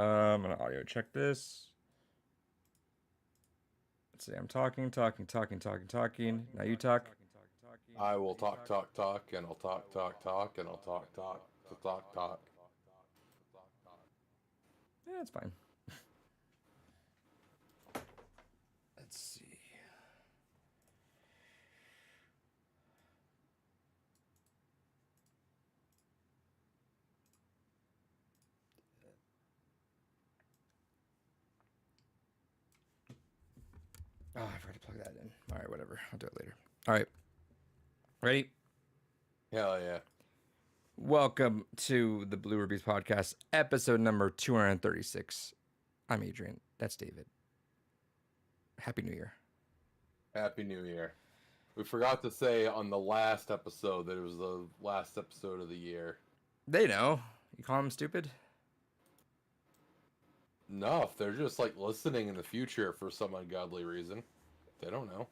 I'm gonna audio check this. Let's see. I'm talking. Now you talk. I will talk, and I'll talk, and I'll talk. Yeah, it's fine. Let's see. Oh, I forgot to plug that in. All right, whatever. I'll do it later. All right. Ready? Hell yeah. Welcome to the Blue Rubies podcast, episode number 236. I'm Adrian. That's David. Happy New Year. Happy New Year. We forgot to say on the last episode that it was the last episode of the year. They know. You call them stupid? No, if they're just like listening in the future for some ungodly reason, they don't know.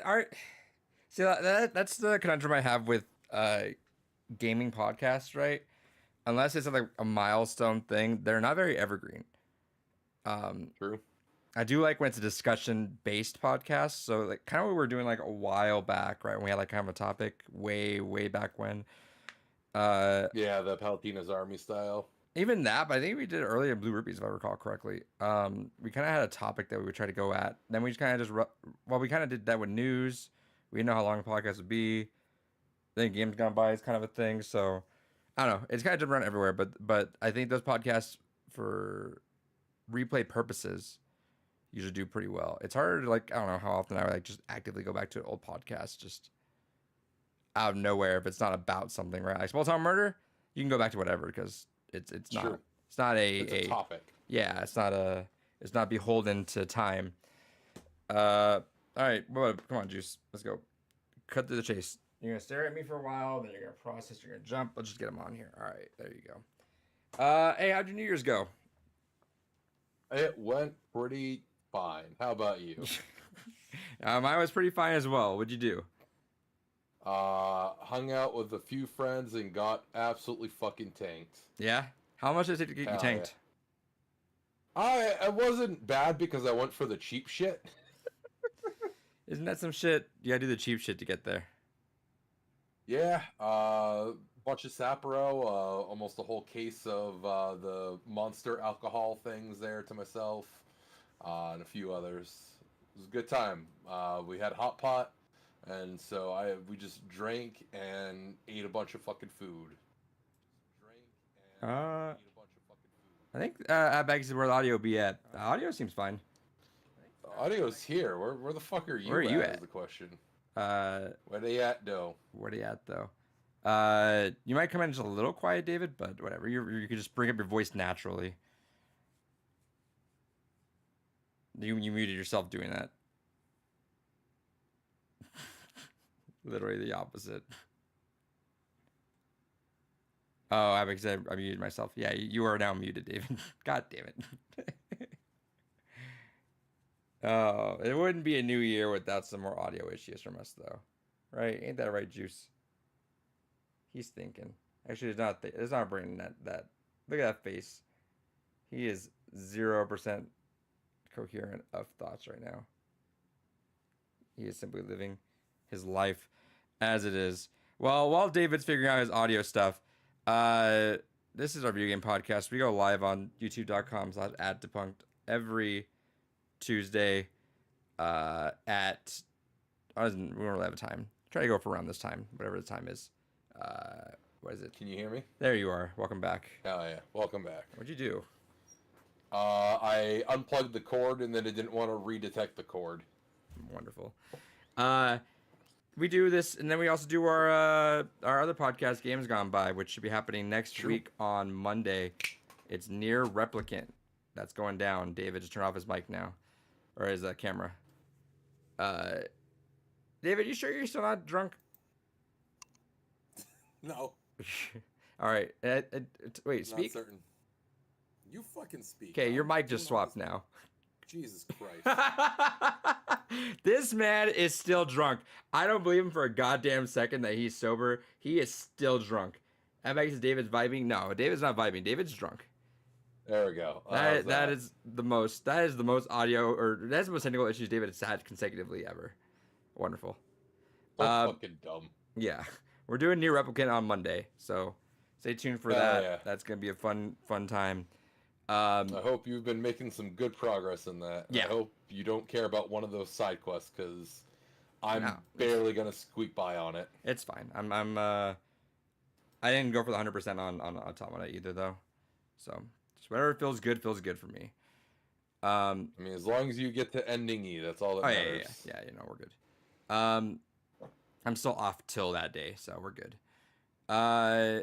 Art. See, that's the conundrum I have with gaming podcasts, right? Unless it's like a milestone thing, they're not very evergreen. True. I do like when it's a discussion based podcast. So like kind of what we were doing like a while back, right? When we had like kind of a topic way back when. Yeah, the Palutina's Army style. Even that, but I think we did it earlier in Blue Rubies, if I recall correctly. We kind of had a topic that we would try to go at. Then we just kind of well, we kind of did that with news. We didn't know how long the podcast would be. Then games gone by is kind of a thing. So I don't know. It's kind of jumping around everywhere. But I think those podcasts for replay purposes usually do pretty well. It's harder to like I don't know how often I would like just actively go back to an old podcast just out of nowhere if it's not about something, right? Like Small Town Murder, you can go back to whatever because it's not True. it's not It's a topic. yeah, it's not beholden to time. All right, well, come on, Juice, let's go. Cut to the chase. You're gonna stare at me for a while, then you're gonna process, you're gonna jump. Let's just get them on here. All right, there you go. Hey, how'd your New Year's go? It went pretty fine. How about you? Mine was pretty fine as well. What'd you do? Hung out with a few friends and got absolutely fucking tanked. Yeah, how much did it take to get you Hell yeah. tanked? I wasn't bad because I went for the cheap shit. Isn't that some shit? You gotta do the cheap shit to get there. Yeah, bunch of Sapporo, almost a whole case of the Monster alcohol things there to myself, and a few others. It was a good time. We had hot pot, and so we just drank and ate a bunch of fucking food. Uh, I think Outback is where the audio will be at. The audio seems fine. The audio's here. Where the fuck are Where are you you at? at? Is the question. Uh, Where they at, though? where are you at though? You might come in just a little quiet, David, but whatever. You could just bring up your voice naturally. You muted yourself doing that. Literally the opposite. Oh, I muted myself. Yeah, you are now muted, David. God damn it. Oh, it wouldn't be a new year without some more audio issues from us, though. Right? Ain't that right, Juice? He's thinking. Actually, it's not bringing that. Look at that face. He is 0% coherent of thoughts right now. He is simply living his life as it is. Well, while David's figuring out his audio stuff, this is our video game podcast. We go live on youtube.com/addepunct every Tuesday at we don't really have a time. Try to go for around this time, whatever the time is. What is it? Can you hear me? There you are. Welcome back. Hell yeah. Welcome back. What'd you do? I unplugged the cord and then it didn't want to redetect the cord. Wonderful. We do this, and then we also do our other podcast, Games Gone By, which should be happening next week on Monday. It's Near Replicant. That's going down. David, just turn off his mic now, or his camera. David, you sure you're still not drunk? No. All right. Wait, Not speak. certain. You fucking speak. Okay, your mic just swapped now. Jesus Christ. This man is still drunk. I don't believe him for a goddamn second that he's sober. He is still drunk. I bet David's vibing. No, David's not vibing. David's drunk. There we go. How's That that? that is the most audio, or that's the most technical issues David has had consecutively ever. Wonderful. So Um, fucking dumb. yeah, we're doing Near Replicant on Monday, so stay tuned for Hell that. yeah. That's gonna be a fun time. I Um, hope you've been making some good progress in that. And I yeah, hope you don't care about one of those side quests because no, I'm barely gonna squeak by on it. it's fine. I didn't go for the 100% on Automata either though, so just whatever feels good for me. Um, I mean, as long as you get to ending E, that's all that oh matters. yeah, we're good. Um, I'm still off till that day, so we're good. Uh,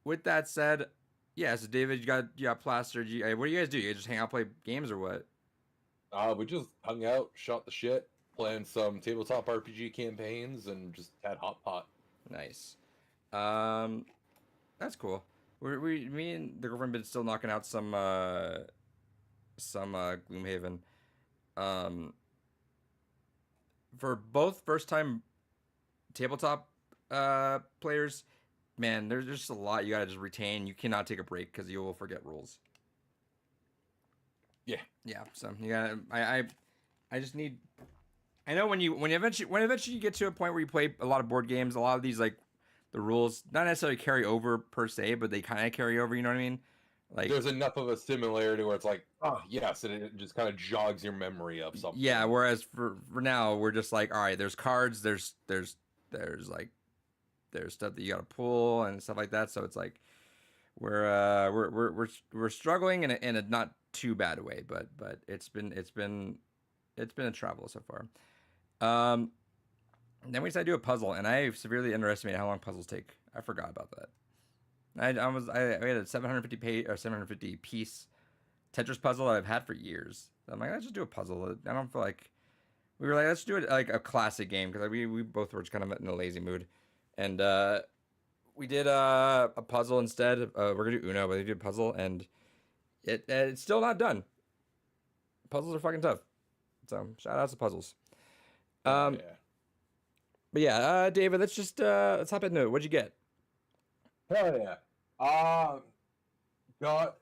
with that said, yeah. So David, you got plastered. What do you guys do? You guys just hang out, play games, or what? We just hung out, shot the shit, playing some tabletop RPG campaigns, and just had hot pot. Nice. Um, that's cool. Me and the girlfriend been still knocking out some Gloomhaven. Um, for both first time tabletop players, man, there's just a lot you gotta just retain. You cannot take a break because you will forget rules. Yeah. Yeah, so you gotta. I just need. I know when eventually you get to a point where you play a lot of board games, a lot of these like the rules not necessarily carry over per se, but they kind of carry over. You know what I mean? Like There's enough of a similarity where it's like, oh yes, and it just kind of jogs your memory of something. yeah. Whereas for now, we're just like, all right, there's cards, like there's stuff that you gotta pull and stuff like that. So it's like we're struggling in a not too bad way, but it's been a travel so far. Um, then we decided to do a puzzle, and I severely underestimated how long puzzles take. I forgot about that. I had a 750 page or 750 piece Tetris puzzle that I've had for years. I'm like, let's just do a puzzle. I don't feel like we were like, let's do it like a classic game because we both were just kind of in a lazy mood, and we did a puzzle instead. We're gonna do Uno, but we did a puzzle, and it's still not done. Puzzles are fucking tough. So shout outs to puzzles. Oh Um, yeah. but yeah, David, let's hop into it. What'd you get? Hell yeah. Got a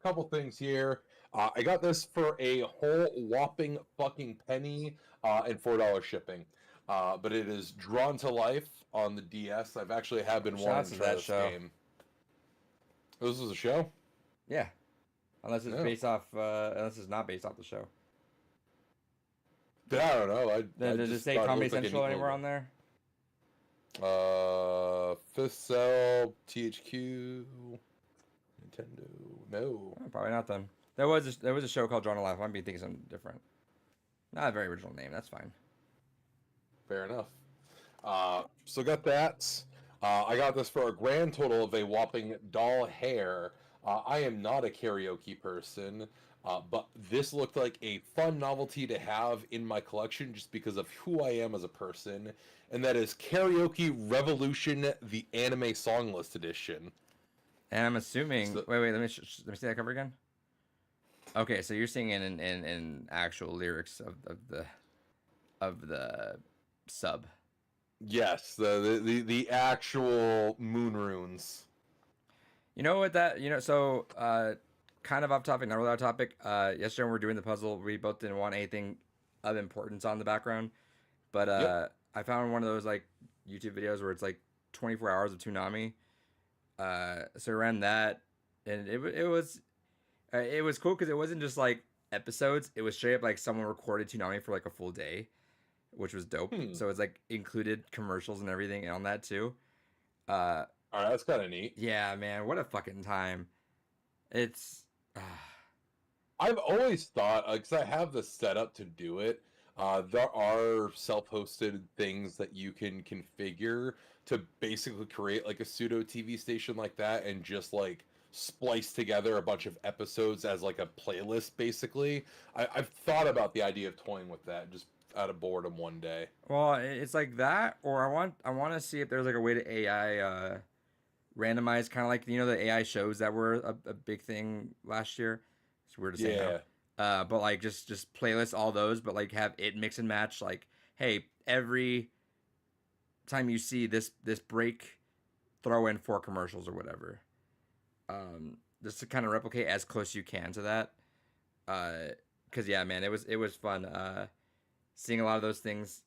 couple things here. I got this for a whole whopping fucking penny and $4 shipping. But it is Drawn to Life on the DS. I've actually have been Shout wanting outs to to try that this show. game. This is a show? Yeah, unless it's No. based off, unless it's not based off the show. I don't know. I Does it just say thought it Comedy looked like a Central neat anywhere logo. on there? Fifth Cell, THQ, Nintendo. No. Oh, probably not then. There was a show called Drawn to Life. I might be thinking something different. Not a very original name. That's fine. Fair enough. So got that. I got this for a grand total of a whopping doll hair. I am not a karaoke person, but this looked like a fun novelty to have in my collection just because of who I am as a person, and that is Karaoke Revolution, the anime song list edition. And I'm assuming. So, Wait, let me see that cover again. Okay, so you're seeing in actual lyrics of the sub. yes, the actual moon runes. You know what that you know so kind of off topic, not really off topic. Yesterday when we were doing the puzzle, we both didn't want anything of importance on the background, but Yep. I found one of those like YouTube videos where it's like 24 hours of Toonami. So I ran that, and it was cool because it wasn't just like episodes. It was straight up like someone recorded Toonami for like a full day, which was dope. Hmm. So it's like included commercials and everything on that too. Uh, All right, that's kind of neat. yeah, man, what a fucking time! It's I've always thought, because I have the setup to do it, there are self-hosted things that you can configure to basically create like a pseudo TV station like that and just like splice together a bunch of episodes as like a playlist, basically. I've thought about the idea of toying with that just out of boredom one day. well, it's like that, or I want to see if there's like a way to AI randomize, kind of like the AI shows that were a big thing last year. It's weird to say Yeah. now. But like just playlist all those, but like have it mix and match. Like, hey, every time you see this break, throw in 4 commercials or whatever. just to kind of replicate as close you can to that. Because yeah, man, it was fun. Seeing a lot of those things.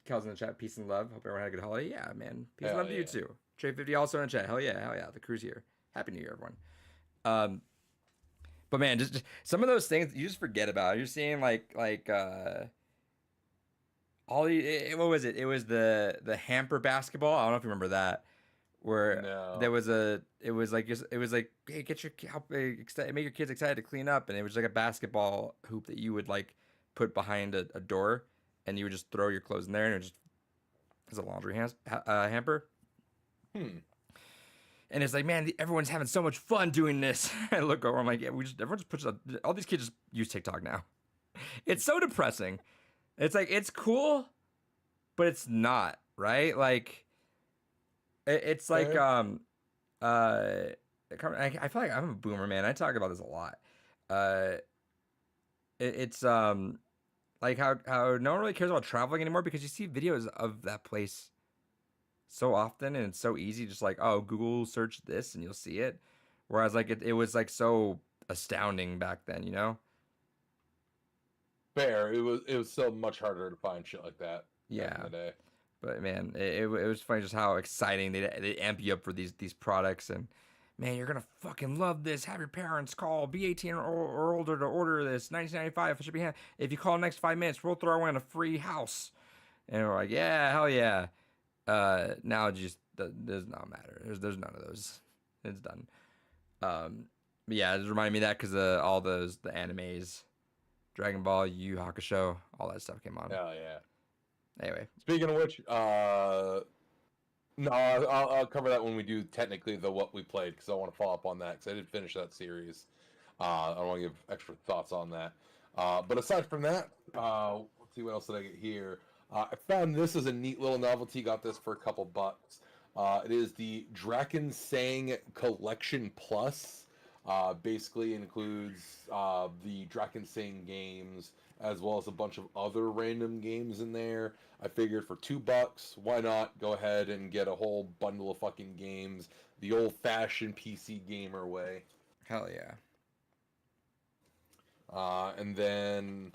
Kel's in the chat, peace and love. Hope everyone had a good holiday. Yeah, man, peace and Hell love to you yeah. too. Trey 50 also in the chat. Hell yeah. The crew's here. Happy New Year, everyone. But man, just some of those things you just forget about. You're seeing like all the what was it? It was the hamper basketball. I don't know if you remember that, where No. there was a it was like hey, get your make your kids excited to clean up, and it was like a basketball hoop that you would like put behind a door, and you would just throw your clothes in there, and it just as a laundry hamper. And it's like, man, everyone's having so much fun doing this. I look over, I'm like, yeah, everyone just puts all these kids just use TikTok now. It's so depressing. It's like it's cool, but it's not, right? Like it's like Fair. I feel like I'm a boomer, man. I talk about this a lot. It's like how no one really cares about traveling anymore because you see videos of that place so often and it's so easy, just like, oh, Google search this and you'll see it. Whereas like it was like so astounding back then, you know? Fair. It was so much harder to find shit like that back in Yeah. the day. But man, it was funny just how exciting they amp you up for these products, and man, you're gonna fucking love this. Have your parents call, be 18 or older to order this. 1995 it should be. If you call in the next 5 minutes, we'll throw in a free house. And we're like, yeah, hell yeah. Now it just does not matter. There's none of those. It's done. But yeah, it just reminded me of that because all the animes, Dragon Ball, Yu Yu Hakusho, all that stuff came on. Hell yeah. Anyway, Speaking of which, no, I'll cover that when we do technically the what we played because I want to follow up on that because I did finish that series. I don't want to give extra thoughts on that. But aside from that, let's see what else did I get here. I found this as a neat little novelty. Got this for a couple bucks. It is the Draken Sang Collection Plus. Basically includes the Draken Sang games as well as a bunch of other random games in there. I figured for $2, why not go ahead and get a whole bundle of fucking games the old-fashioned PC gamer way. hell yeah. And then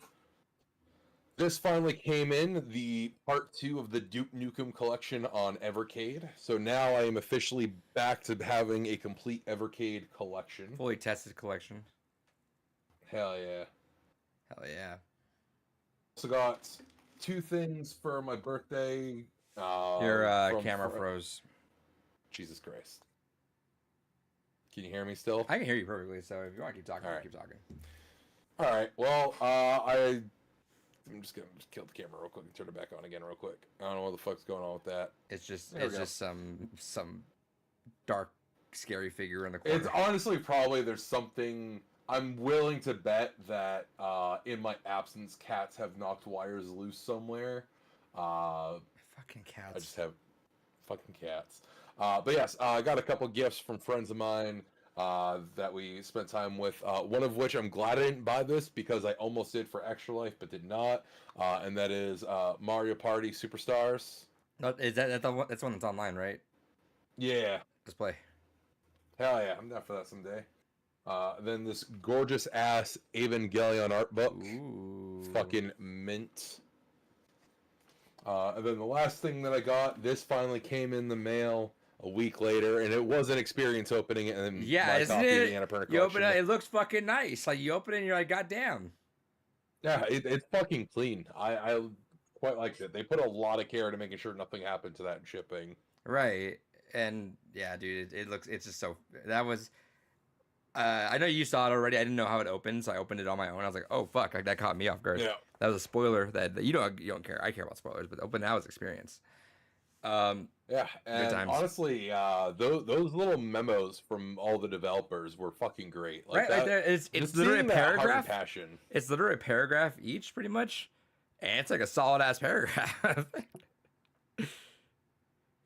this finally came in, the part 2 of the Duke Nukem collection on Evercade. So now I am officially back to having a complete Evercade collection. Fully tested collection. Hell yeah. Hell yeah. Also got 2 things for my birthday. Your camera froze. Jesus Christ. Can you hear me still? I can hear you perfectly, so if you want to keep talking, All right. keep talking. All right. Well, I'm just gonna kill the camera real quick and turn it back on again real quick. I don't know what the fuck's going on with that. It's just There we go. some dark, scary figure in the corner. It's honestly probably there's something. I'm willing to bet that in my absence, cats have knocked wires loose somewhere. Fucking cats. I just have fucking cats. But yes, I got a couple gifts from friends of mine that we spent time with. One of which I'm glad I didn't buy this because I almost did for Extra Life but did not. And that is Mario Party Superstars. No, is that's the one that's online, right? Yeah. Let's play. Hell yeah, I'm down for that someday. Then this gorgeous ass Evangelion art book. Ooh. Fucking mint. And then the last thing that I got, this finally came in the mail a week later, and it was an experience opening it. And Yeah, my isn't copy of it? the Annapurna You open collection. it looks fucking nice. Like you open it and you're like, goddamn. Yeah, it's fucking clean. I quite liked it. They put a lot of care into making sure nothing happened to that in shipping. Right. And yeah, dude, it looks. It's just so. That was. I know you saw it already. I didn't know how it opened, so I opened it on my own. I was like, "Oh fuck!" Like, that caught me off guard. Yeah. That was a spoiler. That you don't care. I care about spoilers, but open now is experience. Yeah, and times. honestly, those little memos from all the developers were fucking great. Like Right there. It's literally a seeing that heart and paragraph. passion. It's literally a paragraph each, pretty much, and it's like a solid ass paragraph.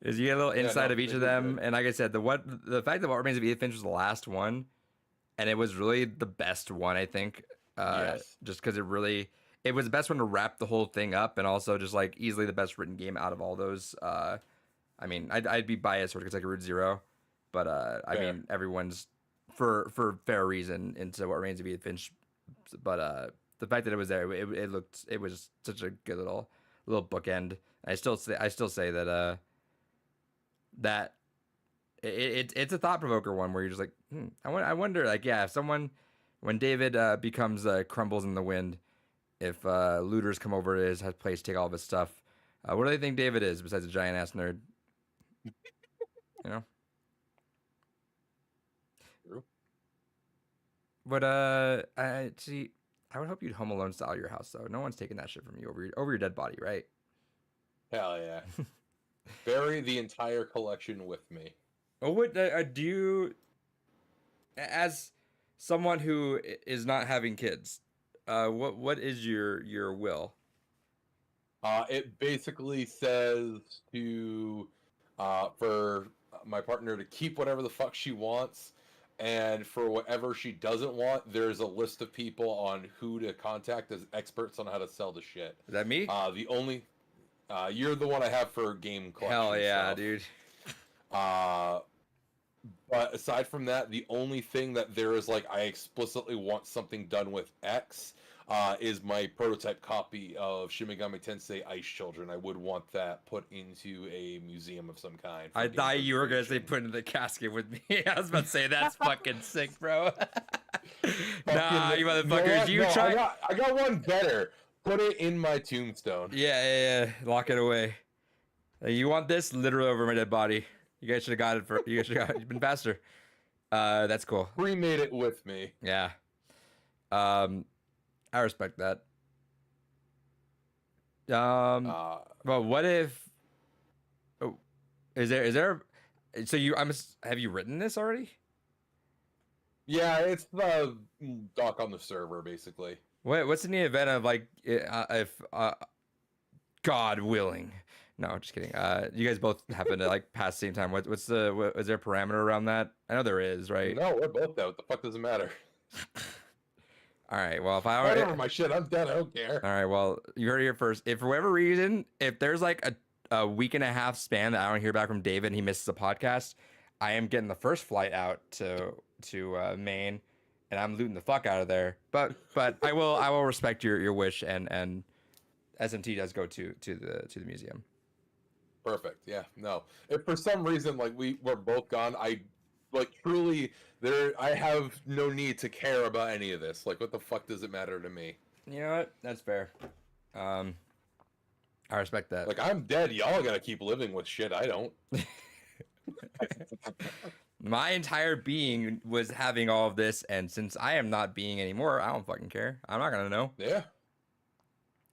Is you get a little insight of each of them, and like I said, the fact that What Remains of Edith Finch was the last one, and it was really the best one, I think. Yes. Just because it was the best one to wrap the whole thing up, and also just like easily the best written game out of all those. I mean, I'd be biased towards Kentucky Route Zero, but I Fair. mean, everyone's for fair reason into what remains of Edith Finch, but the fact that it was there, it was such a good little bookend. I still say that that it's a thought provoker one where you're just like, I wonder, like, yeah, if someone, when David becomes crumbles in the wind, if looters come over to his place, take all of his stuff, what do they think David is besides a giant ass nerd? You know. True. But I see. I would hope you'd Home Alone style your house though. No one's taking that shit from you over your dead body, right? Hell yeah. Bury the entire collection with me. Oh, what do you, as someone who is not having kids, what is your will? It basically says to for my partner to keep whatever the fuck she wants, and for whatever she doesn't want, there's a list of people on who to contact as experts on how to sell the shit. Is that me? The only you're the one I have for game collection. Hell yeah, stuff. dude. But aside from that, the only thing that there is like I explicitly want something done with X is my prototype copy of Shin Megami Tensei Ice Children. I would want that put into a museum of some kind. I thought you were gonna say put in the casket with me. I was about to say that's fucking sick, bro. Nah, you motherfuckers, you no, try. I got one better. Put it in my tombstone. Yeah. Lock it away. You want this literally over my dead body. You guys should have got it for. You guys should have been faster. That's cool. Remade it with me. Yeah. I respect that. Well, what if? Oh, is there? So have you written this already? Yeah, it's the doc on the server, basically. What's in the event of like if God willing? No, just kidding. You guys both happen to like pass the same time. Is there a parameter around that? I know there is, right? No, we're both out. The fuck does it matter? All right. Well, if I right over my shit, I'm dead. I don't care. All right. Well, you heard it here first. If for whatever reason, if there's like a week and a half span that I don't hear back from David and he misses a podcast, I am getting the first flight out to Maine, and I'm looting the fuck out of there. But I will respect your wish, and SMT does go to the museum. Perfect. Yeah. No. If for some reason like we're both gone, I like truly I have no need to care about any of this. Like, what the fuck does it matter to me? You know what? That's fair. I respect that. Like, I'm dead. Y'all gotta keep living with shit. I don't. My entire being was having all of this, and since I am not being anymore, I don't fucking care. I'm not gonna know. Yeah.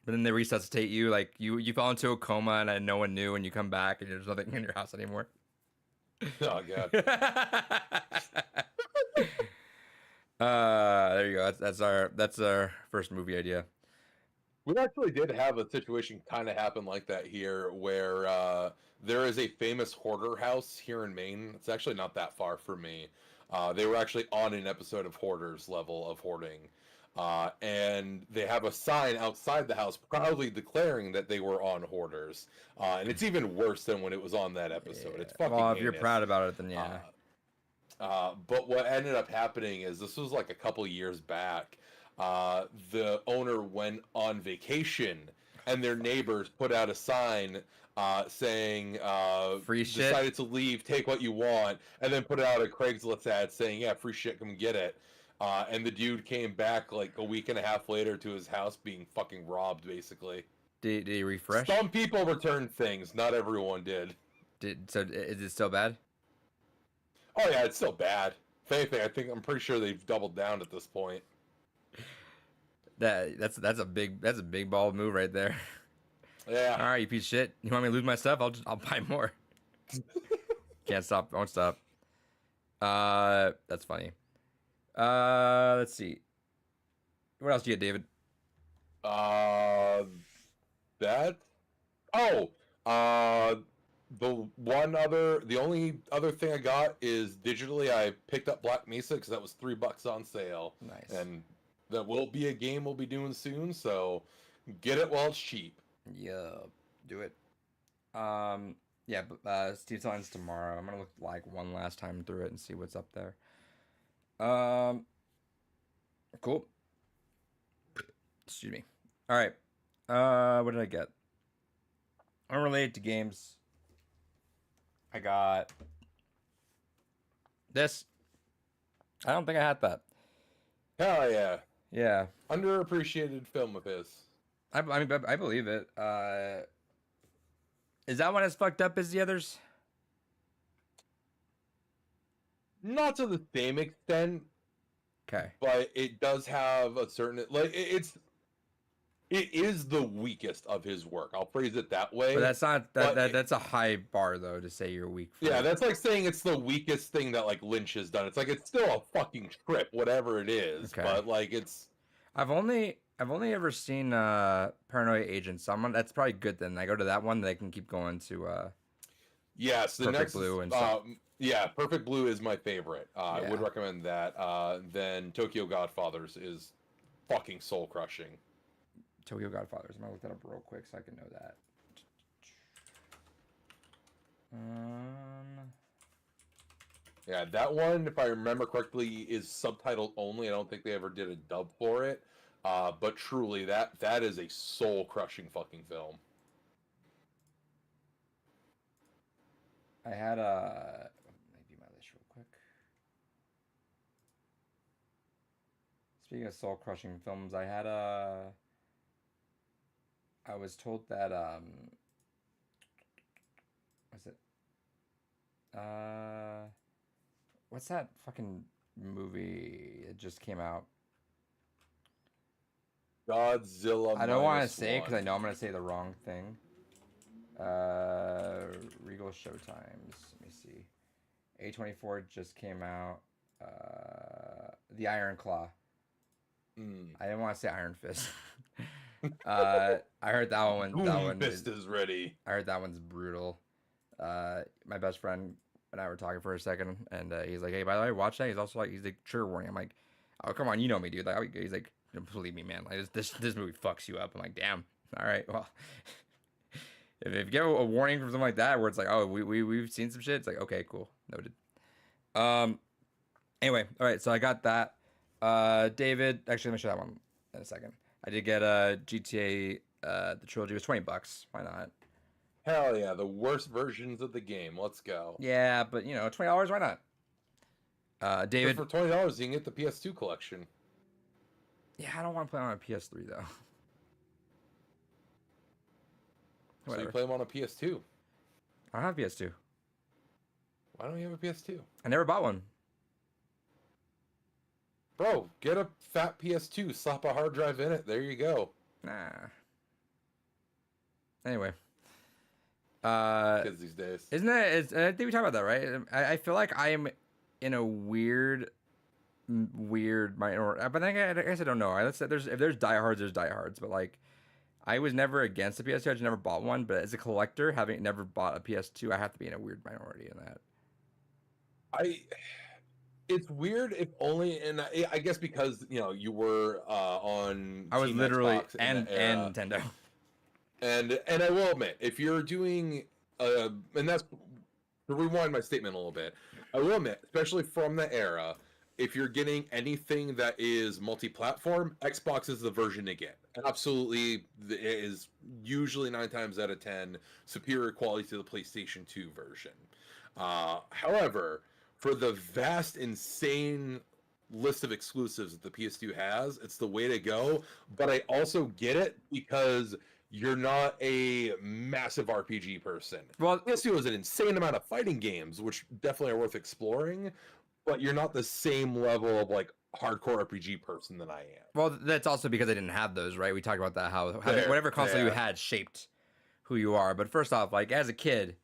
But then they resuscitate you, like you fall into a coma and no one knew, and you come back and there's nothing in your house anymore. Oh god. There you go. That's our first movie idea. We actually did have a situation kind of happen like that here, where there is a famous hoarder house here in Maine. It's actually not that far from me. They were actually on an episode of Hoarders level of hoarding. And they have a sign outside the house proudly declaring that they were on Hoarders. And it's even worse than when it was on that episode. Yeah. It's fucking Well, if heinous. you're proud about it, then yeah. But what ended up happening is this was like a couple years back. The owner went on vacation, and their neighbors put out a sign saying free shit. Decided to leave, take what you want, and then put out a Craigslist ad saying, yeah, free shit, come get it. And the dude came back like a week and a half later to his house being fucking robbed, basically. Did he refresh? Some people returned things, not everyone did. So is it still bad? Oh yeah, it's still bad. If anything, I'm pretty sure they've doubled down at this point. That's a big ball move right there. Yeah. All right, you piece of shit. You want me to lose my stuff? I'll buy more. Can't stop. Won't stop. That's funny. Let's see. What else do you get, David? The only other thing I got is digitally. I picked up Black Mesa because that was $3 on sale. Nice. And that will be a game we'll be doing soon. So get it while it's cheap. Yeah, do it. Yeah, but Steve Silence tomorrow. I'm gonna look like one last time through it and see what's up there. Cool. Excuse me. All right. What did I get? Unrelated to games. I got this. I don't think I had that. Hell yeah. Yeah. Underappreciated film of his. I mean, I believe it. Is that one as fucked up as the others? Not to the same extent, Okay. but it does have a certain it is the weakest of his work. I'll phrase it that way. But that's not that's a high bar though to say you're weak. Yeah, that's like saying it's the weakest thing that like Lynch has done. It's like it's still a fucking trip, whatever it is. Okay. But like it's. I've only ever seen Paranoia Agent. Someone that's probably good. Then I go to that one. That I can keep going to. Yes, the Perfect next Blue and stuff. Yeah, Perfect Blue is my favorite. I Yeah. would recommend that. Then Tokyo Godfathers is fucking soul crushing. Tokyo Godfathers. I'm gonna look that up real quick so I can know that. Yeah, that one, if I remember correctly, is subtitled only. I don't think they ever did a dub for it. But truly, that is a soul crushing fucking film. I had a. Let me view my list real quick. Speaking of soul crushing films, I had a. I was told that what's it? What's that fucking movie? It just came out. Godzilla. I don't want to -1. say because I know I'm gonna say the wrong thing. Regal Showtimes. Let me see. A24 just came out. The Iron Claw. I didn't want to say Iron Fist. I heard that one. That one Fist is ready. I heard that one's brutal. My best friend and I were talking for a second, and he's like, "Hey, by the way, watch that." He's like, "Trigger warning." I'm like, "Oh, come on, you know me, dude." Like, he's like, "Believe me, man. Like, this movie fucks you up." I'm like, "Damn. All right, well." If you get a warning from something like that, where it's like, "Oh, we've seen some shit," it's like, "Okay, cool, noted." Anyway, all right, so I got that. David, actually, let me show that one in a second. I did get GTA. The trilogy was $20. Why not? Hell yeah, the worst versions of the game. Let's go. Yeah, but you know, $20. Why not? David. But for $20, you can get the PS2 collection. Yeah, I don't want to play on a PS3 though. So Whatever. you play them on a PS2. I don't have PS2. Why don't you have a PS2? I never bought one. Bro, get a fat PS2, slap a hard drive in it. There you go. Nah. Anyway. Kids these days. Isn't that? I think we talked about that, right? I feel like I am in a weird minority. But I guess I don't know. Let's say if there's diehards, there's diehards. But like, I was never against a PS2. I just never bought one. But as a collector, having never bought a PS2, I have to be in a weird minority in that. It's weird if only, and I guess because you were on. I was Team literally Xbox in and that era. Nintendo. And I will admit, if you're doing, and that's to rewind my statement a little bit, I will admit, especially from the era, if you're getting anything that is multi-platform, Xbox is the version to get. Absolutely, it is usually 9 times out of 10 superior quality to the PlayStation 2 version. However, for the vast, insane list of exclusives that the PS2 has, it's the way to go. But I also get it because you're not a massive RPG person. Well, PS2 has an insane amount of fighting games, which definitely are worth exploring, but you're not the same level of like hardcore RPG person that I am. Well, that's also because I didn't have those, right? We talked about that, how whatever console you had shaped who you are. But first off, like as a kid,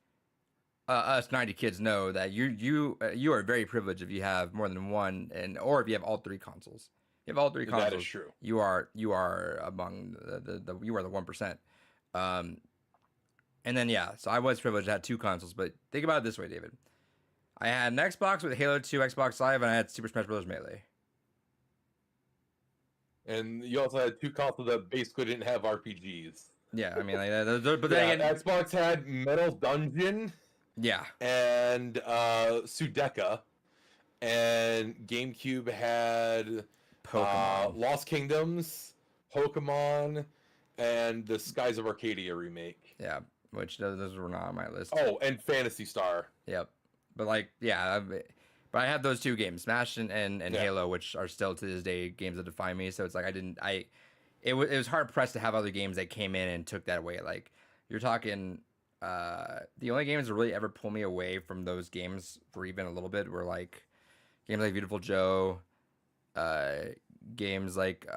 us 90 kids know that you are very privileged if you have more than one, or if you have all 3 consoles. You have all 3 consoles. That is true. You are among you are the 1%. And then yeah, so I was privileged to have 2 consoles. But think about it this way, David. I had an Xbox with Halo 2, Xbox Live, and I had Super Smash Bros. Melee. And you also had 2 consoles that basically didn't have RPGs. Yeah, I mean, like, but then again, Xbox had Metal Dungeon. Yeah. And Sudeca. and GameCube had Pokemon. Lost Kingdoms, Pokemon, and the Skies of Arcadia remake. Yeah, which those were not on my list. Oh, and Phantasy Star. Yep. But like, yeah, but I have those two games, Smash and Yeah. Halo, which are still to this day games that define me. So it's like it was hard pressed to have other games that came in and took that away. Like you're talking, the only games that really ever pull me away from those games for even a little bit were like games like Beautiful Joe, games like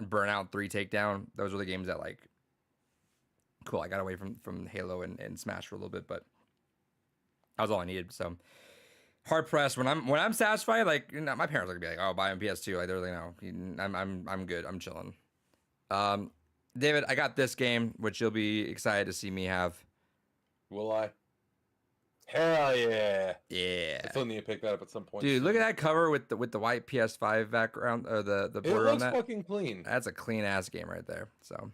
Burnout 3 Takedown. Those were the games that like, cool. I got away from Halo and Smash for a little bit, but that was all I needed. So hard pressed when I'm satisfied. Like, you know, my parents are gonna be like, "Oh, buy him PS2." Like they're like, "No, I'm good. I'm chilling." David, I got this game, which you'll be excited to see me have. Will I? Hell yeah! Yeah, I still need to pick that up at some point. dude, soon. look at that cover with the white PS5 background or the It border on looks that. fucking clean. That's a clean ass game right there. So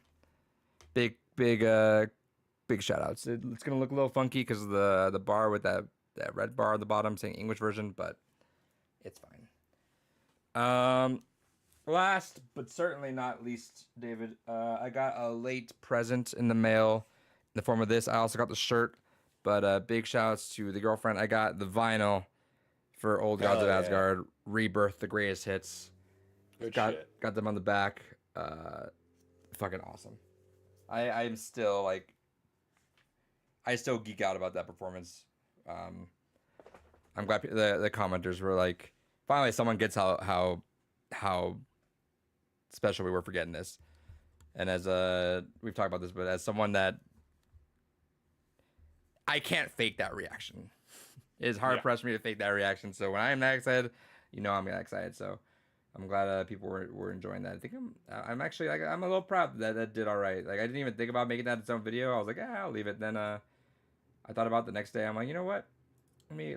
big shout outs. It's gonna look a little funky because of the bar with that red bar on the bottom saying English version, but it's fine. Last but certainly not least, David, I got a late present in the mail in the form of this. I also got the shirt, but big shout outs to the girlfriend. I got the vinyl for Old Gods Hell of yeah. Asgard, Rebirth, the greatest hits. Good got shit. got them on the back. Fucking awesome. I'm still like, I still geek out about that performance. I'm glad the commenters were like, finally someone gets how special we were for getting this. And as we've talked about this, but as someone that I can't fake that reaction. It is hard pressed for me to fake that reaction. So when I am that excited, you know I'm that excited. So I'm glad people were enjoying that. I think I'm actually like, I'm a little proud that did all right. Like I didn't even think about making that its own video. I was like, I'll leave it. Then I thought about it the next day. I'm like, you know what? Let me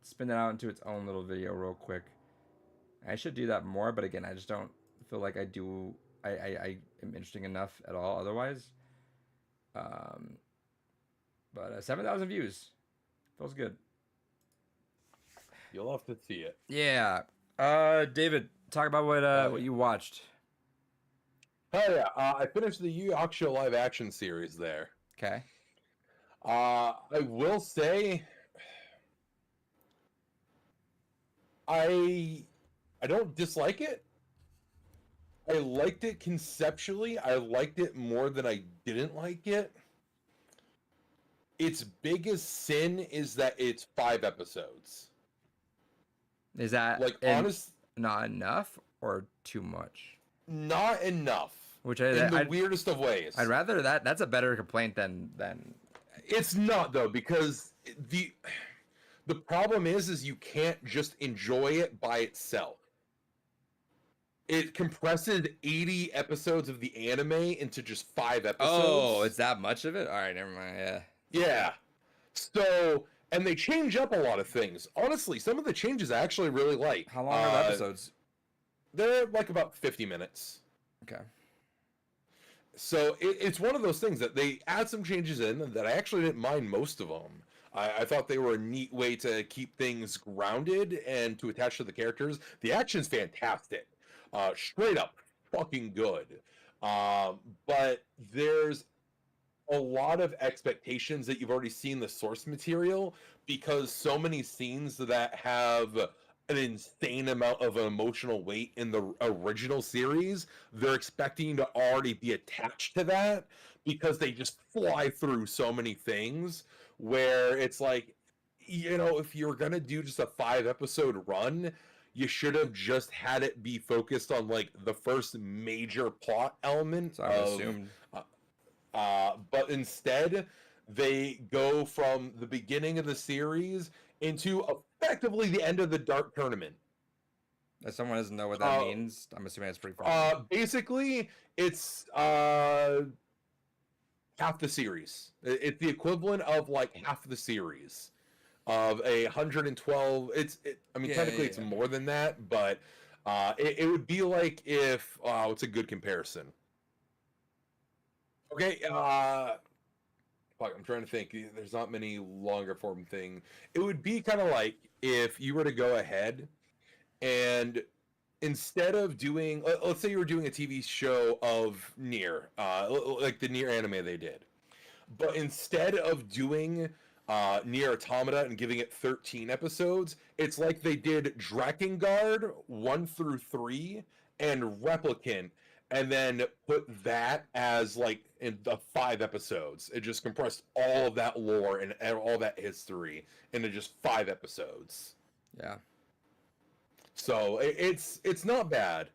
spin that out into its own little video real quick. I should do that more, but again, I just don't feel like I am interesting enough at all otherwise. But 7,000 views feels good. You'll have to see it. Yeah. David, talk about what you watched. Hell yeah! I finished the Yu Yu Hakusho live action series there. Okay. I will say, I don't dislike it. I liked it conceptually. I liked it more than I didn't like it. Its biggest sin is that it's 5 episodes. Is that Like not enough or too much? Not enough. Which in the weirdest of ways. I'd rather that. That's a better complaint than. It's not though, because the problem is you can't just enjoy it by itself. It compresses 80 episodes of the anime into just 5 episodes. Oh, it's that much of it? All right, never mind. Yeah. Yeah. So, and they change up a lot of things. Honestly, some of the changes I actually really like. How long are the episodes? They're like about 50 minutes. Okay. So it's one of those things that they add some changes in that I actually didn't mind most of them. I thought they were a neat way to keep things grounded and to attach to the characters. The action's fantastic. Straight up fucking good. But there's a lot of expectations that you've already seen the source material, because so many scenes that have an insane amount of emotional weight in the original series, they're expecting to already be attached to that because they just fly through so many things, where it's like, you know, if you're gonna do just a 5 episode run, you should have just had it be focused on like the first major plot element. So I assumed. But instead, they go from the beginning of the series into effectively the end of the Dark Tournament. If someone doesn't know what that means, I'm assuming it's pretty far. Basically, it's half the series. It's the equivalent of like half the series of 112. Technically it's more than that, but it would be like if what's a good comparison? Okay, fuck, I'm trying to think. There's not many longer form thing. It would be kind of like if you were to go ahead and instead of doing, let's say you were doing a TV show of Nier, like the Nier anime they did, but instead of doing Nier Automata and giving it 13 episodes, it's like they did Drakengard 1 through 3 and Replicant, and then put that as like in the 5 episodes. It just compressed all of that lore and all that history into just 5 episodes. Yeah. So it's not bad.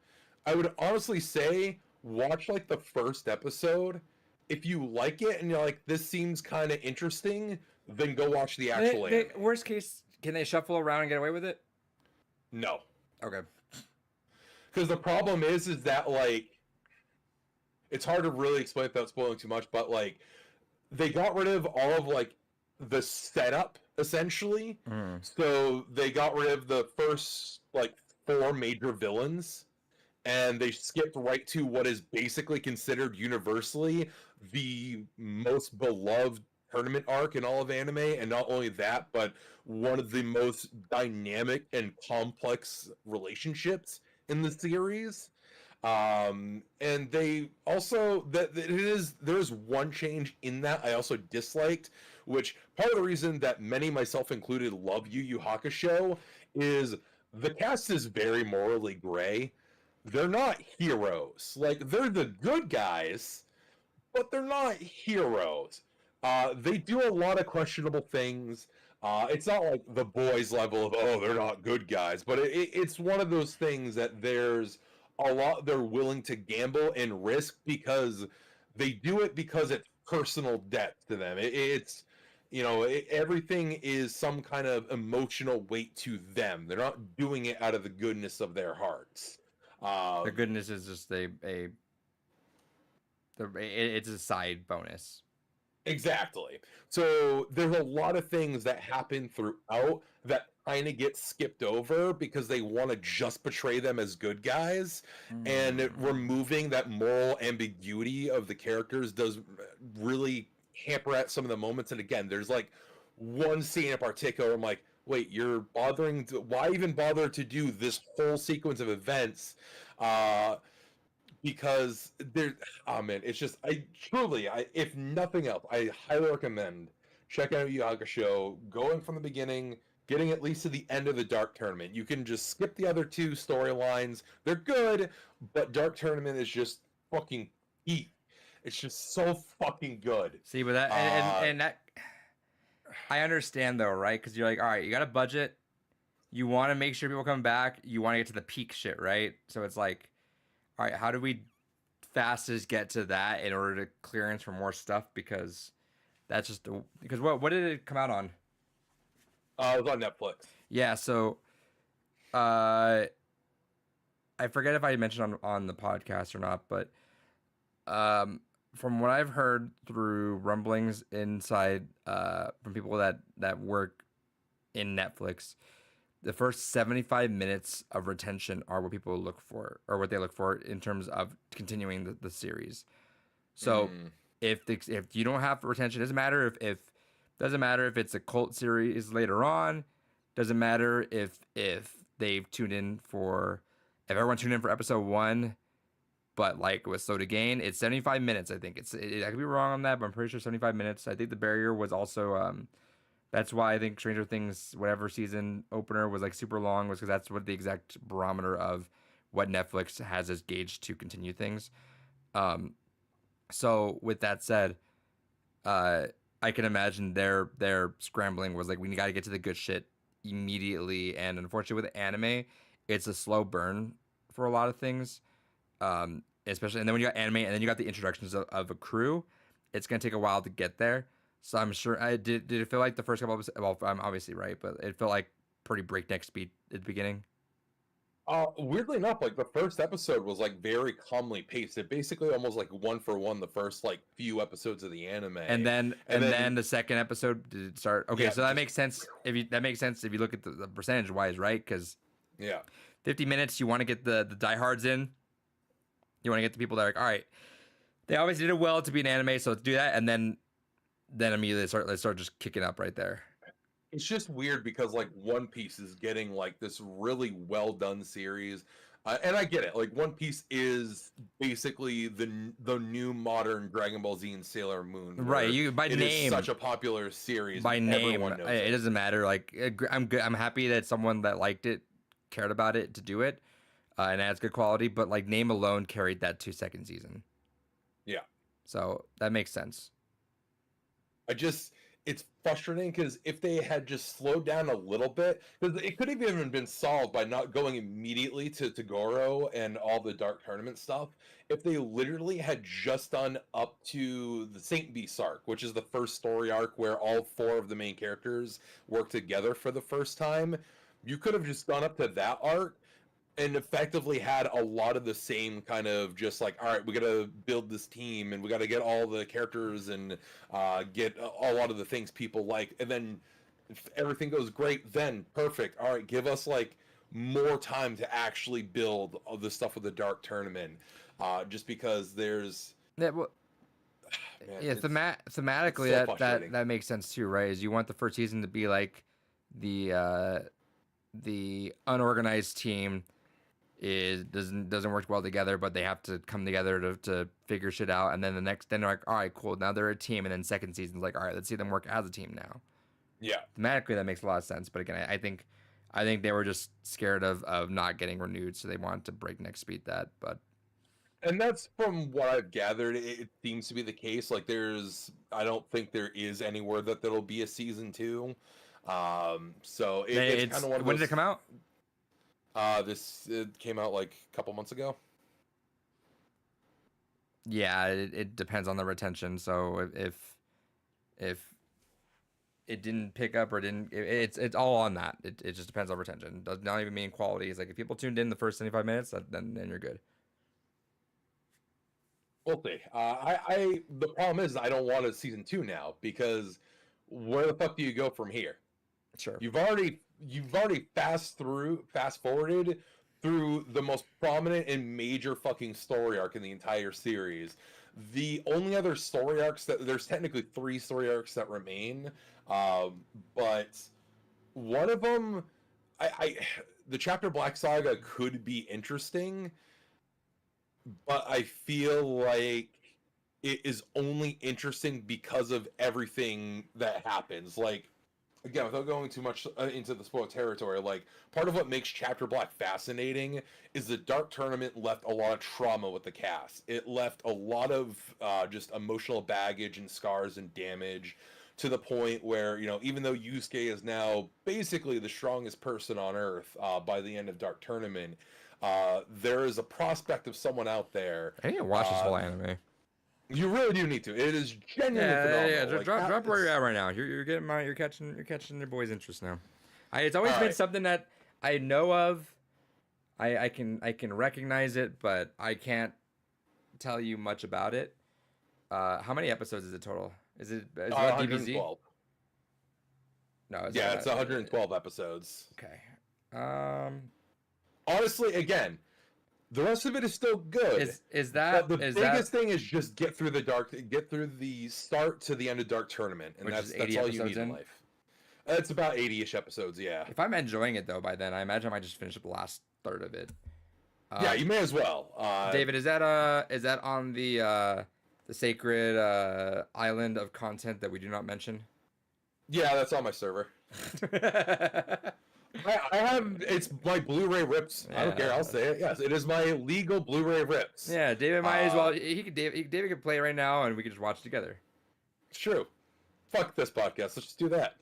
I would honestly say watch like the first episode. If you like it and you're like, this seems kind of interesting, then go watch the actual anime. Worst case, can they shuffle around and get away with it? No, Okay. because the problem is that like it's hard to really explain without spoiling too much. But like they got rid of all of like the setup essentially. So they got rid of the first like 4 major villains, and they skipped right to what is basically considered universally the most beloved tournament arc in all of anime. And not only that, but one of the most dynamic and complex relationships in the series. And they also there's one change in that I also disliked, which part of the reason that many, myself included, love Yu Yu Hakusho is the cast is very morally gray. They're not heroes. Like, they're the good guys, but they're not heroes. They do a lot of questionable things. It's not like the boys level of, oh, they're not good guys, but it's one of those things that there's a lot they're willing to gamble and risk because they do it because it's personal debt to them. It's everything is some kind of emotional weight to them. They're not doing it out of the goodness of their hearts. The goodness is just it's a side bonus. Exactly. So there's a lot of things that happen throughout that kind of get skipped over because they want to just portray them as good guys, and removing that moral ambiguity of the characters does really hamper at some of the moments. And again, there's like one scene in particular I'm like, wait, you're bothering why even bother to do this whole sequence of events? Because it's just if nothing else, I highly recommend checking out Yu Yu Hakusho, going from the beginning, getting at least to the end of the Dark Tournament. You can just skip the other 2 storylines. They're good, but Dark Tournament is just fucking heat. It's just so fucking good. See, but that and that I understand though, right? Because you're like, all right, you got a budget, you want to make sure people come back, you want to get to the peak shit, right? So it's like, all right, how do we fastest get to that in order to clearance for more stuff? Because that's just because what did it come out on? It was on Netflix. Yeah, so I forget if I mentioned on the podcast or not, but from what I've heard through rumblings inside from people that work in Netflix, the first 75 minutes of retention are what people look for, or what they look for in terms of continuing the series. So if you don't have retention, doesn't matter if it's a cult series later on, doesn't matter if they've tuned in for, if everyone tuned in for episode 1, but like it was slow to gain, it's 75 minutes. I think I could be wrong on that, but I'm pretty sure 75 minutes. I think the barrier was also that's why I think Stranger Things, whatever season opener was like super long, was because that's what the exact barometer of what Netflix has as gauge to continue things. So with that said, I can imagine their scrambling was like, we got to get to the good shit immediately. And unfortunately with anime, it's a slow burn for a lot of things. Especially, and then when you got anime and then you got the introductions of a crew, it's going to take a while to get there. So I'm sure did it feel like the first couple of episodes, well, I'm obviously right, but it felt like pretty breakneck speed at the beginning. Weirdly enough, like the first episode was like very calmly paced. It basically almost like 1 for 1 the first like few episodes of the anime. And then the second episode did it start. Okay, yeah, so that makes sense if you look at the percentage wise, right? Because 50 minutes, you want to get the diehards in. You want to get the people that are like, all right, they obviously did it well to be an anime, so let's do that. And then then immediately they start just kicking up right there. It's just weird because like One Piece is getting like this really well done series, and I get it. Like One Piece is basically the new modern Dragon Ball Z and Sailor Moon. Right, you by it name, is such a popular series. by name, everyone knows it doesn't matter. Like I'm good. I'm happy that someone that liked it, cared about it to do it, and adds good quality. But like name alone carried that 2 second season. Yeah. So that makes sense. It's frustrating because if they had just slowed down a little bit, because it could have even been solved by not going immediately to Goro and all the Dark Tournament stuff. If they literally had just done up to the Saint Beast arc, which is the first story arc where all 4 of the main characters work together for the first time, you could have just gone up to that arc and effectively had a lot of the same kind of just like, all right, we got to build this team and we got to get all the characters and get a lot of the things people like. And then if everything goes great, then perfect. All right, give us like more time to actually build all the stuff with the Dark Tournament. Just because there's... Yeah, well, Man, yeah, thematically so that makes sense too, right? Is you want the first season to be like the unorganized team doesn't work well together, but they have to come together to figure shit out, and then then they're like, all right, cool, now they're a team, and then second season's like, all right, let's see them work as a team now. Yeah, thematically that makes a lot of sense, but again, I think they were just scared of not getting renewed, so they wanted to breakneck speed that. But and that's from what I've gathered, it seems to be the case. Like I don't think there is anywhere that there'll be a season 2. So it's kind of one of those... When did it come out? It came out like a couple months ago. Yeah, it depends on the retention. So if it didn't pick up or it's all on that. It just depends on retention. It does not even mean quality. It's like if people tuned in the first 75 minutes, then you're good. We'll see. The problem is I don't want a season 2 now, because where the fuck do you go from here? Sure. You've already fast forwarded through the most prominent and major fucking story arc in the entire series. The only other story arcs there's technically 3 story arcs that remain, but one of them, the Chapter Black Saga could be interesting, but I feel like it is only interesting because of everything that happens. Like, again, without going too much into the spoiler territory, like, part of what makes Chapter Black fascinating is the Dark Tournament left a lot of trauma with the cast. It left a lot of just emotional baggage and scars and damage, to the point where, even though Yusuke is now basically the strongest person on Earth by the end of Dark Tournament, there is a prospect of someone out there. I need to watch this whole anime. You really do need to. It is genuinely phenomenal. Yeah. Like, drop where you're at right now. You're catching your boy's interest now. It's always been something that I know of. I can recognize it, but I can't tell you much about it. How many episodes is it total? Is it 112? DBZ? No. It's 112 episodes. Okay. Honestly, again, the rest of it is still good. Is that the biggest thing is just get through the start to the end of Dark Tournament, and that's all you need in life. It's about 80-ish episodes, yeah. If I'm enjoying it though, by then I imagine I might just finish up the last third of it. Yeah, you may as well. David, is that on the sacred island of content that we do not mention? Yeah, that's on my server. I have, it's my Blu-ray rips. I don't care. I'll say it. Yes, it is my legal Blu-ray rips. Yeah, David might as well. David could play right now, and we could just watch together. It's true. Fuck this podcast. Let's just do that.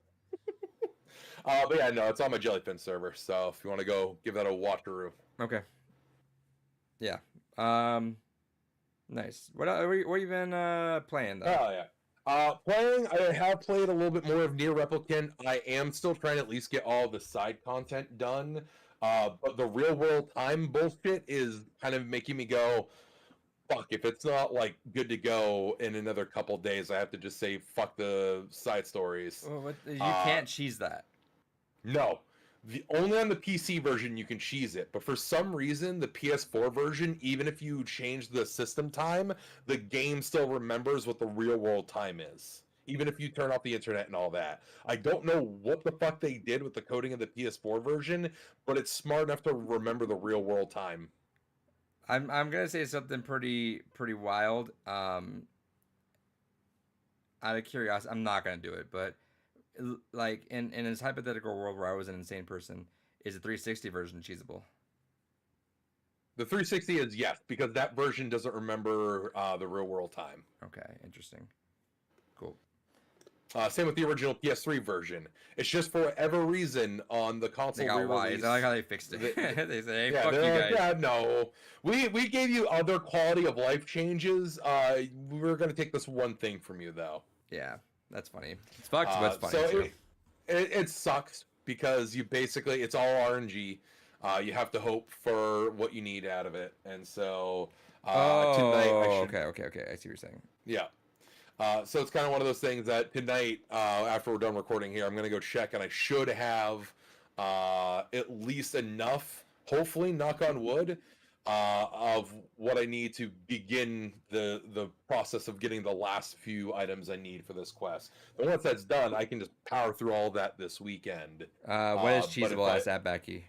But yeah, no, it's on my Jellyfin server. So if you want to go give that a walkthrough. Okay. Yeah. Nice. What you been playing though? Oh yeah. Playing, I have played a little bit more of Nier Replicant. I am still trying to at least get all the side content done. But the real world time bullshit is kind of making me go, fuck, if it's not like good to go in another couple days, I have to just say fuck the side stories. Well, you can't cheese that. No. Only on the PC version you can cheese it, but for some reason the PS4 version, even if you change the system time, the game still remembers what the real world time is. even if you turn off the internet and all that. I don't know what the fuck they did with the coding of the PS4 version, but it's smart enough to remember the real world time. I'm gonna say something pretty wild. Out of curiosity, I'm not gonna do it, but like in this hypothetical world where I was an insane person, is the 360 version cheesable? The 360 is yes, because that version doesn't remember the real world time. Okay, interesting. Cool. Same with the original PS3 version. It's just for whatever reason on the console They got why. re-release. It's not like how they fixed it. They say, "Hey, Yeah, fuck you they're guys." like, yeah, no, we gave you other quality of life changes. We're gonna take this one thing from you though. Yeah, that's funny. It's fucked, but it's funny So too. it sucks because you basically it's all RNG. You have to hope for what you need out of it, and so tonight I should, okay. I see what you're saying. yeah. So it's kind of one of those things that tonight, after we're done recording here, I'm gonna go check, and I should have at least enough, hopefully, knock on wood, of what I need to begin the process of getting the last few items I need for this quest. And once that's done, I can just power through all of that this weekend. What is But if cheesable? Asked at Becky.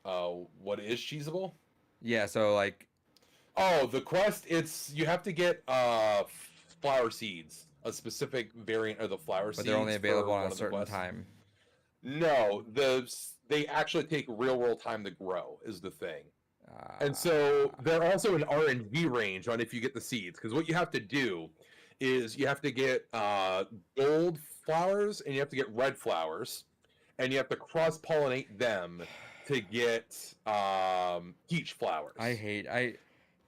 what is cheesable? Yeah, so like, Oh, the quest, it's you have to get flower seeds, a specific variant of the flower but seeds. they're only for available one on a of the certain quests. time. No, they actually take real world time to grow is the thing. And Uh, so they're also an RNG range on if you get the seeds, because what you have to do is you have to get gold flowers and you have to get red flowers, and you have to cross pollinate them to get peach flowers. Dude,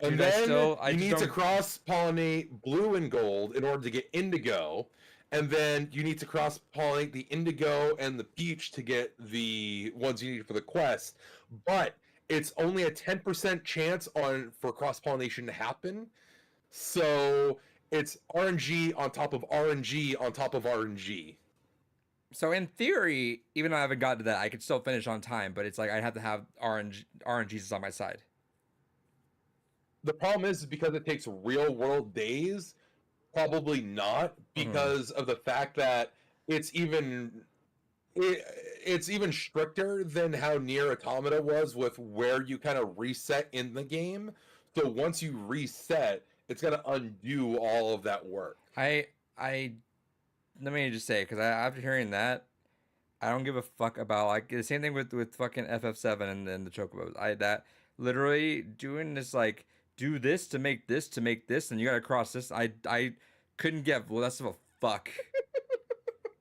And I then still- I you just need to don't- cross pollinate blue and gold in order to get indigo. And then you need to cross pollinate the indigo and the peach to get the ones you need for the quest. But it's only a 10% chance for cross pollination to happen. So it's RNG on top of RNG on top of RNG. So in theory, even though I haven't gotten to that, I could still finish on time. But it's like I'd have to have RNGs on my side. The problem is because it takes real world days, probably not, because of the fact that it's even stricter than how Nier Automata was with where you kind of reset in the game. So once you reset, it's gonna undo all of that work. I let me just say, because after hearing that, I don't give a fuck about like the same thing with fucking FF7 and the chocobos. That literally doing this like do this to make this and you gotta cross this. I couldn't give less of a fuck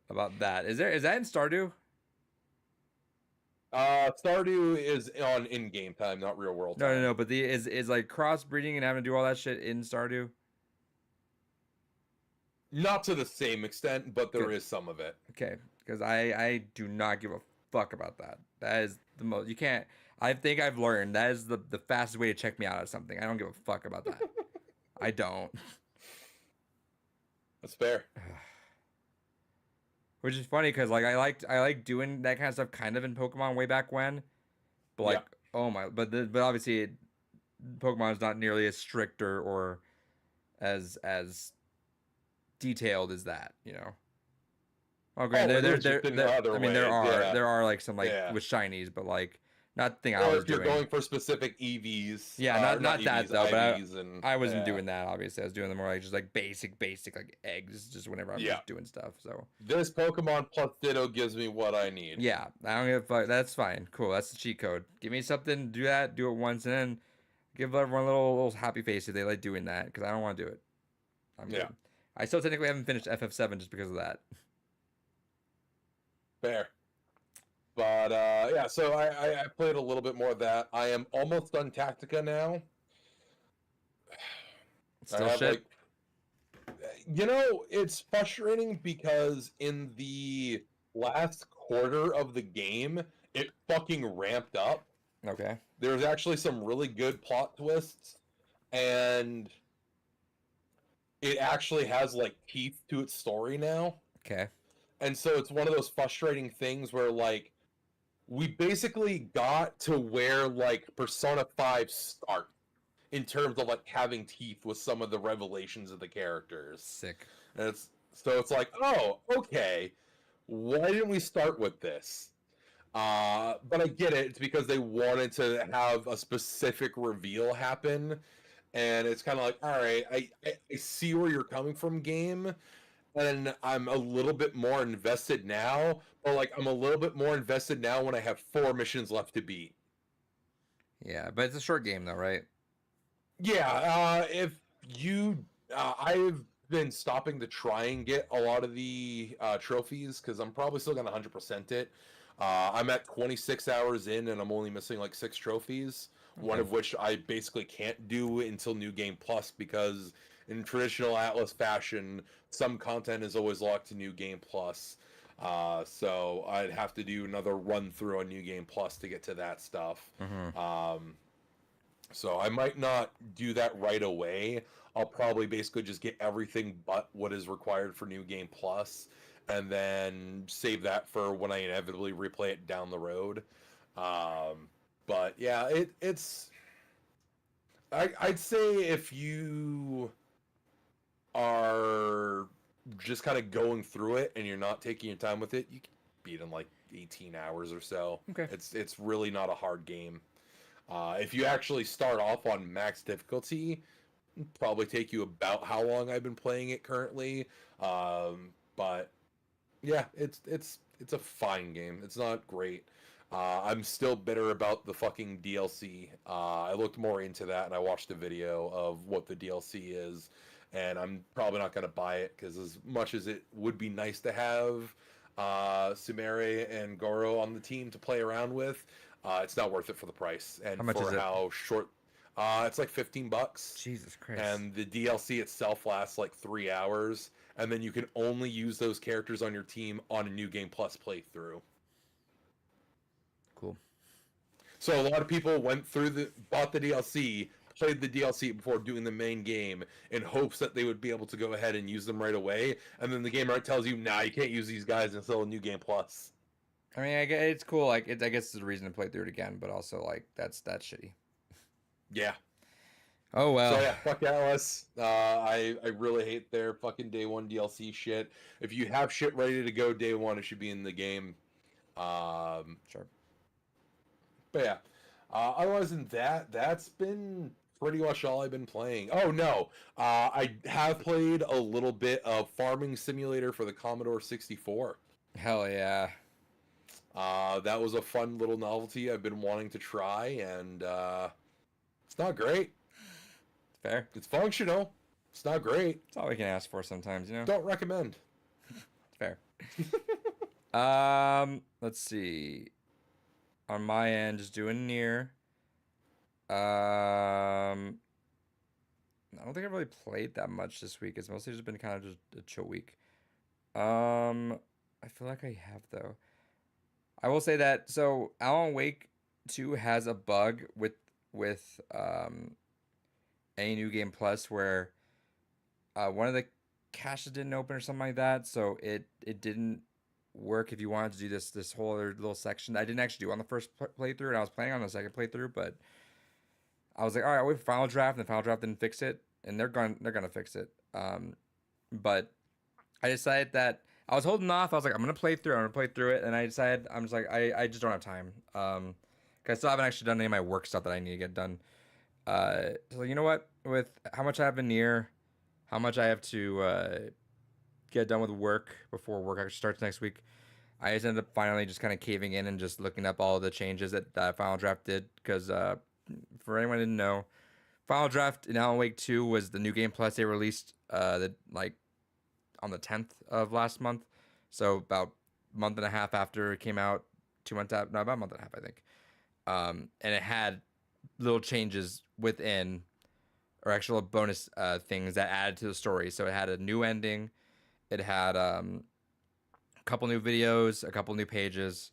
about that. Is that in Stardew? Stardew is on in-game time, not real world time. No. But is like crossbreeding and having to do all that shit in Stardew? Not to the same extent, but there Good. is some of it. Okay, because I do not give a fuck about that. That is the most you can't. I think I've learned that is the fastest way to check me out of something. I don't give a fuck about that. I don't. That's fair. Which is funny because like I like doing that kind of stuff kind of in Pokemon way back when, but like oh my, but obviously Pokemon is not nearly as strict or as detailed as that, you know. Oh, granted, I mean, there are like some like with shinies, but like not the thing I was if you're doing. going for specific EVs. Yeah, not that EVs, though. IVs, But I wasn't doing that. Obviously, I was doing the more like just like basic like eggs, just whenever I'm just doing stuff. So this Pokemon plus Ditto gives me what I need. Yeah, I don't give a fuck. That's fine. Cool. That's the cheat code. Give me something. Do that. Do it once, and then give everyone a little happy face if they like doing that. Because I don't want to do it. I'm good. I still technically haven't finished FF7 just because of that. Fair. But yeah, so I played a little bit more of that. I am almost done Tactica now. Still shit. You know, it's frustrating because in the last quarter of the game, it fucking ramped up. Okay. There's actually some really good plot twists, and it actually has like teeth to its story now. Okay. And so it's one of those frustrating things where like we basically got to where like Persona 5 starts in terms of like having teeth with some of the revelations of the characters. Sick. And it's like, oh, okay. Why didn't we start with this? But I get it. It's because they wanted to have a specific reveal happen, and it's kind of like, all right, I see where you're coming from, game, and I'm a little bit more invested now. But like, I'm a little bit more invested now when I have 4 missions left to beat. Yeah, but it's a short game though, right? Yeah, if you, I've been stopping to try and get a lot of the trophies because I'm probably still gonna 100% it. I'm at 26 hours in and I'm only missing like 6 trophies, one Okay. of which I basically can't do until New Game Plus because in traditional Atlas fashion, some content is always locked to New Game Plus. So I'd have to do another run through on New Game Plus to get to that stuff. Mm-hmm. So I might not do that right away. I'll probably basically just get everything but what is required for New Game Plus, and then save that for when I inevitably replay it down the road. Um, but yeah, it's. I'd say if you are just kind of going through it and you're not taking your time with it, you can beat in like 18 hours or so. Okay. It's really not a hard game. If you actually start off on max difficulty, probably take you about how long I've been playing it currently. But yeah, it's a fine game. It's not great. I'm still bitter about the fucking DLC. I looked more into that and I watched a video of what the DLC is, and I'm probably not gonna buy it because as much as it would be nice to have Sumere and Goro on the team to play around with, it's not worth it for the price and How much for is it? how short. It's like $15, Jesus Christ. and the DLC itself lasts like 3 hours, and then you can only use those characters on your team on a New Game Plus playthrough. Cool. So a lot of people bought the DLC, played the DLC before doing the main game in hopes that they would be able to go ahead and use them right away, and then the game right tells you, nah, you can't use these guys until a New Game Plus. I mean, I guess it's cool. Like, I guess it's a reason to play through it again, but also like that's shitty. Yeah. Oh So well. yeah, fuck Atlas. I really hate their fucking day one DLC shit. If you have shit ready to go day one, it should be in the game. Um, Sure. but yeah, otherwise than that, that's been pretty much all I've been playing. Oh no, I have played a little bit of Farming Simulator for the Commodore 64. Hell yeah. That was a fun little novelty I've been wanting to try, and it's not great. Fair. It's functional. It's not great. It's all we can ask for sometimes, you know. Don't recommend. Fair. Let's see. On my end, just doing near. I don't think I've really played that much this week. It's mostly just been kind of just a chill week. I feel like I have though. I will say that so Alan Wake 2 has a bug with a new game plus where one of the caches didn't open or something like that, so it didn't work if you wanted to do this whole other little section. I didn't actually do on the first playthrough, and I was planning on the second playthrough, but I was like, all right, I'll wait for final draft, and the final draft didn't fix it, and they're gonna fix it. But I decided that I was holding off. I was like, I'm gonna play through it, and I decided I'm just like I just don't have time. 'Cause I still haven't actually done any of my work stuff that I need to get done. So you know what? With how much I have in near, how much I have to get done with work before work actually starts next week, I just ended up finally just kind of caving in and just looking up all the changes that Final Draft did. Because for anyone who didn't know, Final Draft in Alan Wake 2 was the new game plus they released like on the 10th of last month. So about a month and a half after it came out, 2 months out, no, about a month and a half, I think. And it had little changes within, or actual bonus things that added to the story. So it had a new ending. It had a couple new videos, a couple new pages,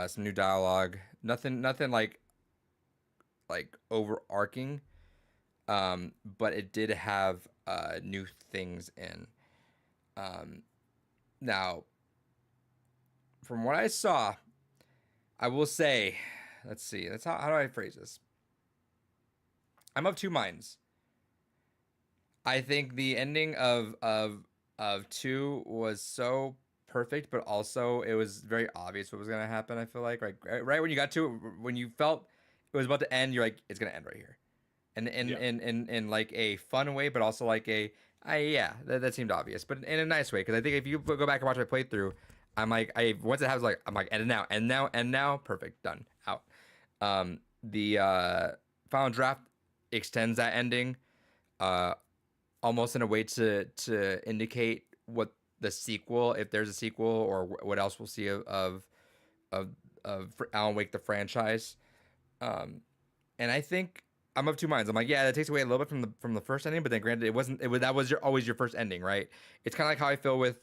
some new dialogue. Nothing like overarching. But it did have new things in. Now, from what I saw, I will say, let's see. How do I phrase this? I'm of two minds. I think the ending of of 2 was so perfect, but also it was very obvious what was gonna happen. I feel like right when you got to it, when you felt it was about to end, you're like, it's gonna end right here, and Yeah. in like a fun way, but also like yeah, that seemed obvious, but in a nice way. Because I think if you go back and watch my playthrough, I'm like, once it happens, like I'm like, end now, perfect, done, out. The final draft extends that ending, uh, almost in a way to indicate what the sequel, if there's a sequel, or what else we'll see of Alan Wake the franchise. Um, and I think I'm of two minds. I'm like, yeah, that takes away a little bit from the first ending, but then granted, it was that was always your first ending, right? It's kind of like how I feel with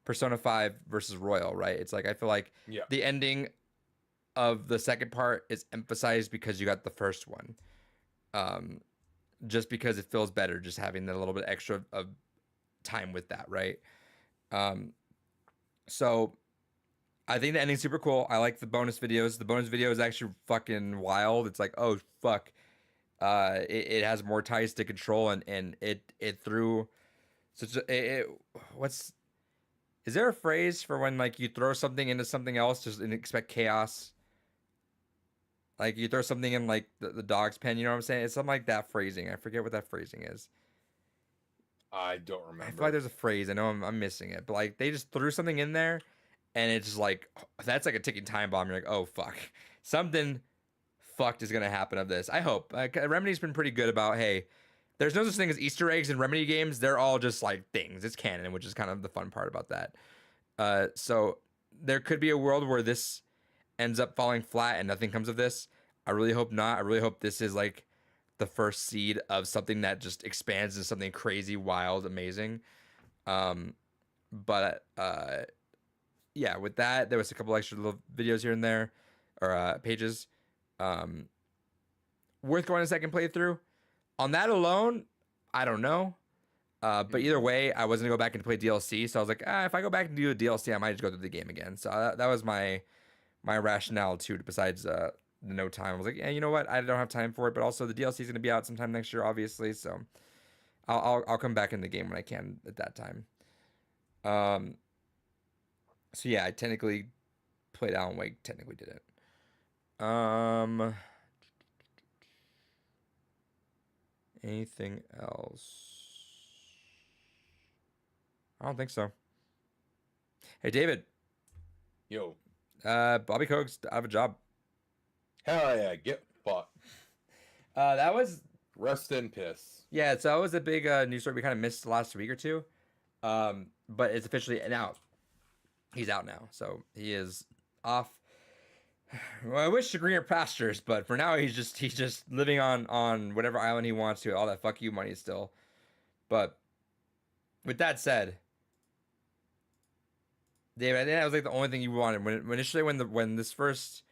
Persona 5 versus Royal, right? It's like I feel like Yeah. the ending of the second part is emphasized because you got the first one. Um, just because it feels better, just having that little bit extra of time with that, right? Um, so I think the ending's super cool. I like the bonus videos. The bonus video is actually fucking wild. It's like, oh fuck, it has more ties to control, and it threw such what's is there a phrase for when like you throw something into something else just and expect chaos? Like you throw something in like the dog's pen, you know what I'm saying? It's something like that phrasing. I forget what that phrasing is. I don't I feel like remember. there's a phrase. I know I'm missing it, but like they just threw something in there, and it's just like that's like a ticking time bomb. You're like, oh fuck, something fucked is gonna happen of this. I hope. Remedy's been pretty good about, hey, there's no such thing as Easter eggs in Remedy games. They're all just like things. It's canon, which is kind of the fun part about that. So there could be a world where this ends up falling flat and nothing comes of this. I really hope not. I really hope this is like the first seed of something that just expands into something crazy, wild, amazing. Um, but yeah, with that, there was a couple extra little videos here and there, or pages. Um, worth going a second playthrough. On that alone, I don't know. But either Hmm. way, I was gonna go back and play DLC, so I was like, if I go back and do a DLC, I might just go through the game again. So that was my rationale too. Besides the no time, I was like, yeah, you know what? I don't have time for it, but also the DLC is gonna be out sometime next year, obviously. So I'll come back in the game when I can at that time. Um, so yeah, I technically played Alan Wake. Technically did it. Anything else? I don't think so. Hey, David. Yo. Bobby Koch's out of a job. Hell yeah. Get fucked. That was Rest in piss. yeah. So that was a big news story we kind of missed the last week or two. But it's officially out. He's out now, so he is off. Well, I wish to greener pastures, but for now he's just living on whatever island he wants to. All that fuck you money still. But with that said, David, I think that was like the only thing you wanted when initially when this first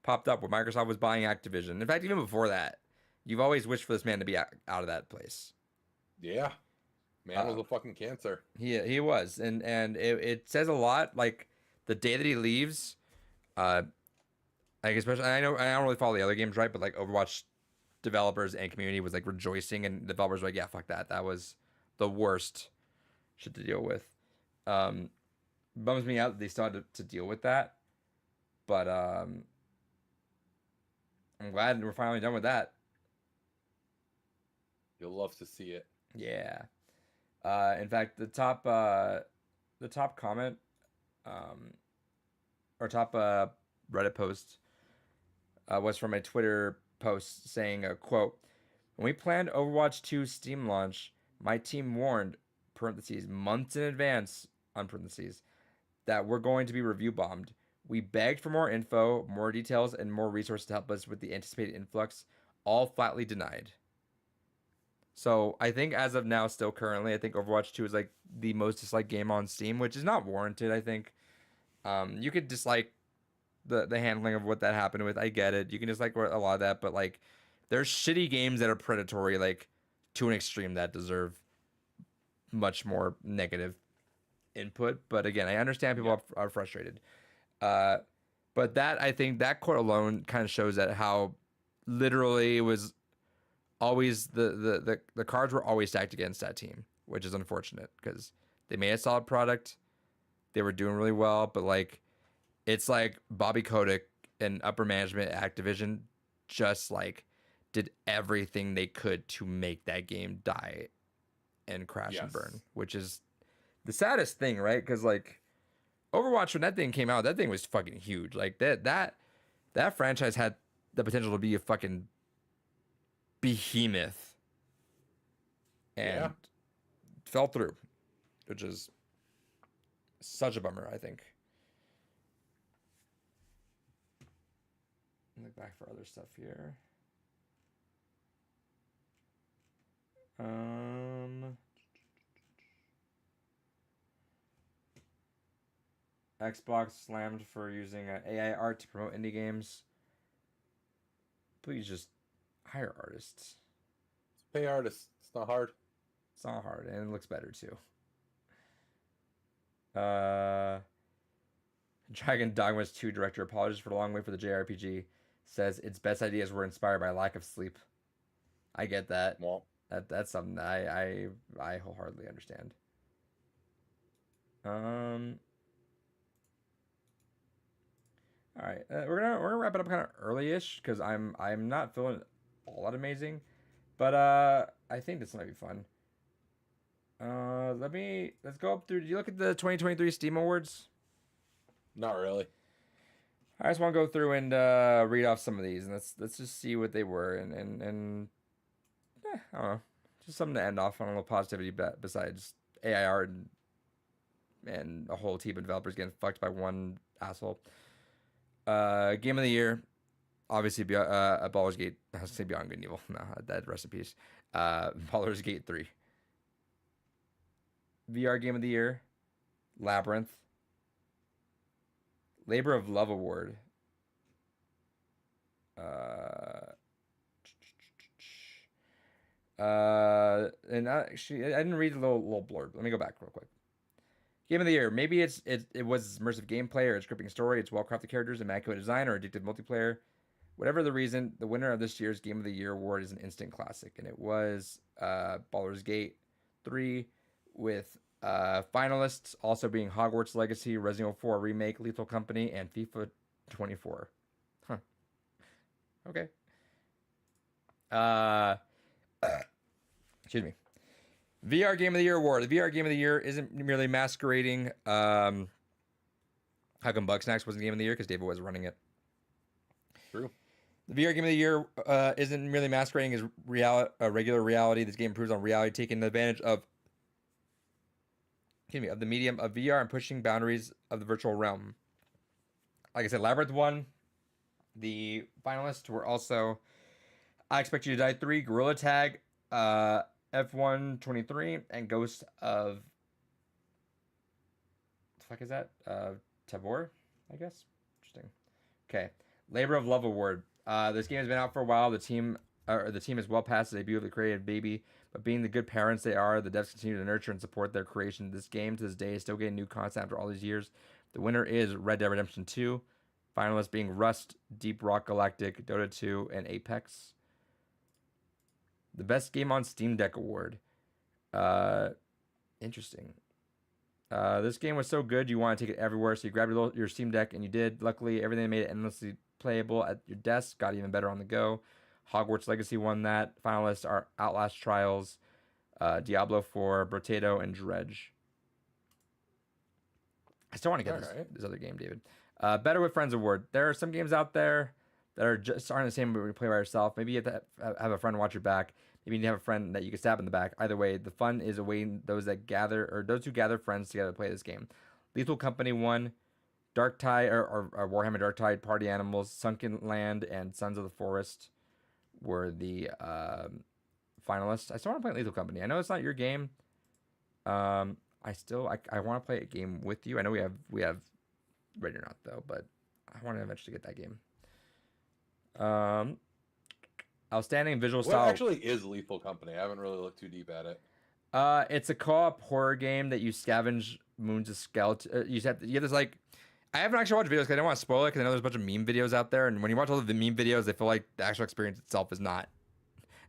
popped up when Microsoft was buying Activision. In fact, even before that, you've always wished for this man to be out of that place. Yeah. Man was Uh, a fucking cancer. he was, and it says a lot. Like the day that he leaves, uh, like especially I know I don't really follow the other games, right? But like Overwatch developers and community was like rejoicing, and developers were like, yeah, fuck that. That was the worst shit to deal with. Um, bums me out that they still had to deal with that, but I'm glad we're finally done with that. You'll love to see it. Yeah. In fact, the top comment, um, or top Reddit post was from a Twitter post saying a quote: "When we planned Overwatch 2 Steam launch, my team warned (parentheses months in advance on parentheses) that we're going to be review bombed. We begged for more info, more details, and more resources to help us with the anticipated influx, all flatly denied." So I think as of now, still currently, I think Overwatch 2 is like the most disliked game on Steam, which is not warranted. I think you could dislike the handling of what that happened with. I get it. You can dislike a lot of that, but like there's shitty games that are predatory, like to an extreme that deserve much more negative input. But again, I understand people Yeah. are frustrated. Uh, but that I think that quote alone kind of shows that how literally it was always the cards were always stacked against that team which is unfortunate because they made a solid product. They were doing really well, but like, it's like Bobby Kotick and upper management at Activision just like did everything they could to make that game die and crash and burn, which is the saddest thing, right? Because like Overwatch, when that thing came out, that thing was fucking huge. Like that franchise had the potential to be a fucking behemoth, and fell through, which is such a bummer, I think. Look back for other stuff here. Xbox slammed for using AI art to promote indie games. Please just hire artists. Pay artists. It's not hard. It's not hard, and it looks better too. Dragon Dogmas 2 director apologizes for the long wait for the JRPG. Says its best ideas were inspired by lack of sleep. I get that. Well, that's something I wholeheartedly understand. All right, we're gonna wrap it up kind of early-ish because I'm not feeling all that amazing, but I think this might be fun. Let's go up through. Did you look at the 2023 Steam Awards? Not really. I just want to go through and read off some of these, and let's just see what they were, and I don't know, just something to end off on a little positivity besides AI art and a whole team of developers getting fucked by one asshole. Game of the year, obviously, Baldur's Gate. I was gonna say Beyond Good and Evil. No, that rest in peace. Baldur's Gate 3. VR Game of the Year, Labyrinth. Labor of Love Award. And actually, I didn't read the little blurb. Let me go back real quick. Game of the Year. Maybe it was immersive gameplay or its gripping story, its well-crafted characters, immaculate design, or addictive multiplayer. Whatever the reason, the winner of this year's Game of the Year award is an instant classic, and it was Baldur's Gate 3, with finalists also being Hogwarts Legacy, Resident Evil 4 Remake, Lethal Company, and FIFA 24. Huh. Okay. Excuse me. VR Game of the Year award. The VR Game of the Year isn't merely masquerading. How come Bugsnax wasn't Game of the Year? Because David was running it. True. The VR Game of the Year isn't merely masquerading as regular reality. This game improves on reality, taking advantage of the medium of VR and pushing boundaries of the virtual realm. Like I said, Labyrinth won. The finalists were also I Expect You to Die 3, Gorilla Tag, F1 23, and Ghost of... What the fuck is that? Tavor, I guess? Interesting. Okay. Labor of Love Award. This game has been out for a while. The team is well past the debut of the creative baby, but being the good parents they are, the devs continue to nurture and support their creation. This game, to this day, is still getting new content after all these years. The winner is Red Dead Redemption 2. Finalists being Rust, Deep Rock Galactic, Dota 2, and Apex. The Best Game on Steam Deck Award. Interesting. This game was so good you want to take it everywhere, so you grabbed your Steam Deck, and you did. Luckily, everything made it endlessly playable at your desk, got even better on the go. Hogwarts Legacy won that. Finalists are Outlast Trials, Diablo 4, Brotato, and Dredge. I still want to get this other game, David. Better with Friends Award. There are some games out there that aren't the same when you play by yourself. Maybe you have to have a friend watch your back. Maybe you need to have a friend that you can stab in the back. Either way, the fun is awaiting those who gather friends together to play this game. Lethal Company won. Dark Tide or Warhammer Dark Tide, Party Animals, Sunken Land, and Sons of the Forest were the finalists. I still want to play Lethal Company. I know it's not your game. I want to play a game with you. I know we have Ready or Not though, but I want to eventually get that game. Outstanding visual style. What actually is Lethal Company? I haven't really looked too deep at it. It's a co-op horror game that you scavenge moons of skeleton. You have this like. I haven't actually watched videos because I don't want to spoil it because I know there's a bunch of meme videos out there, and when you watch all of the meme videos, they feel like the actual experience itself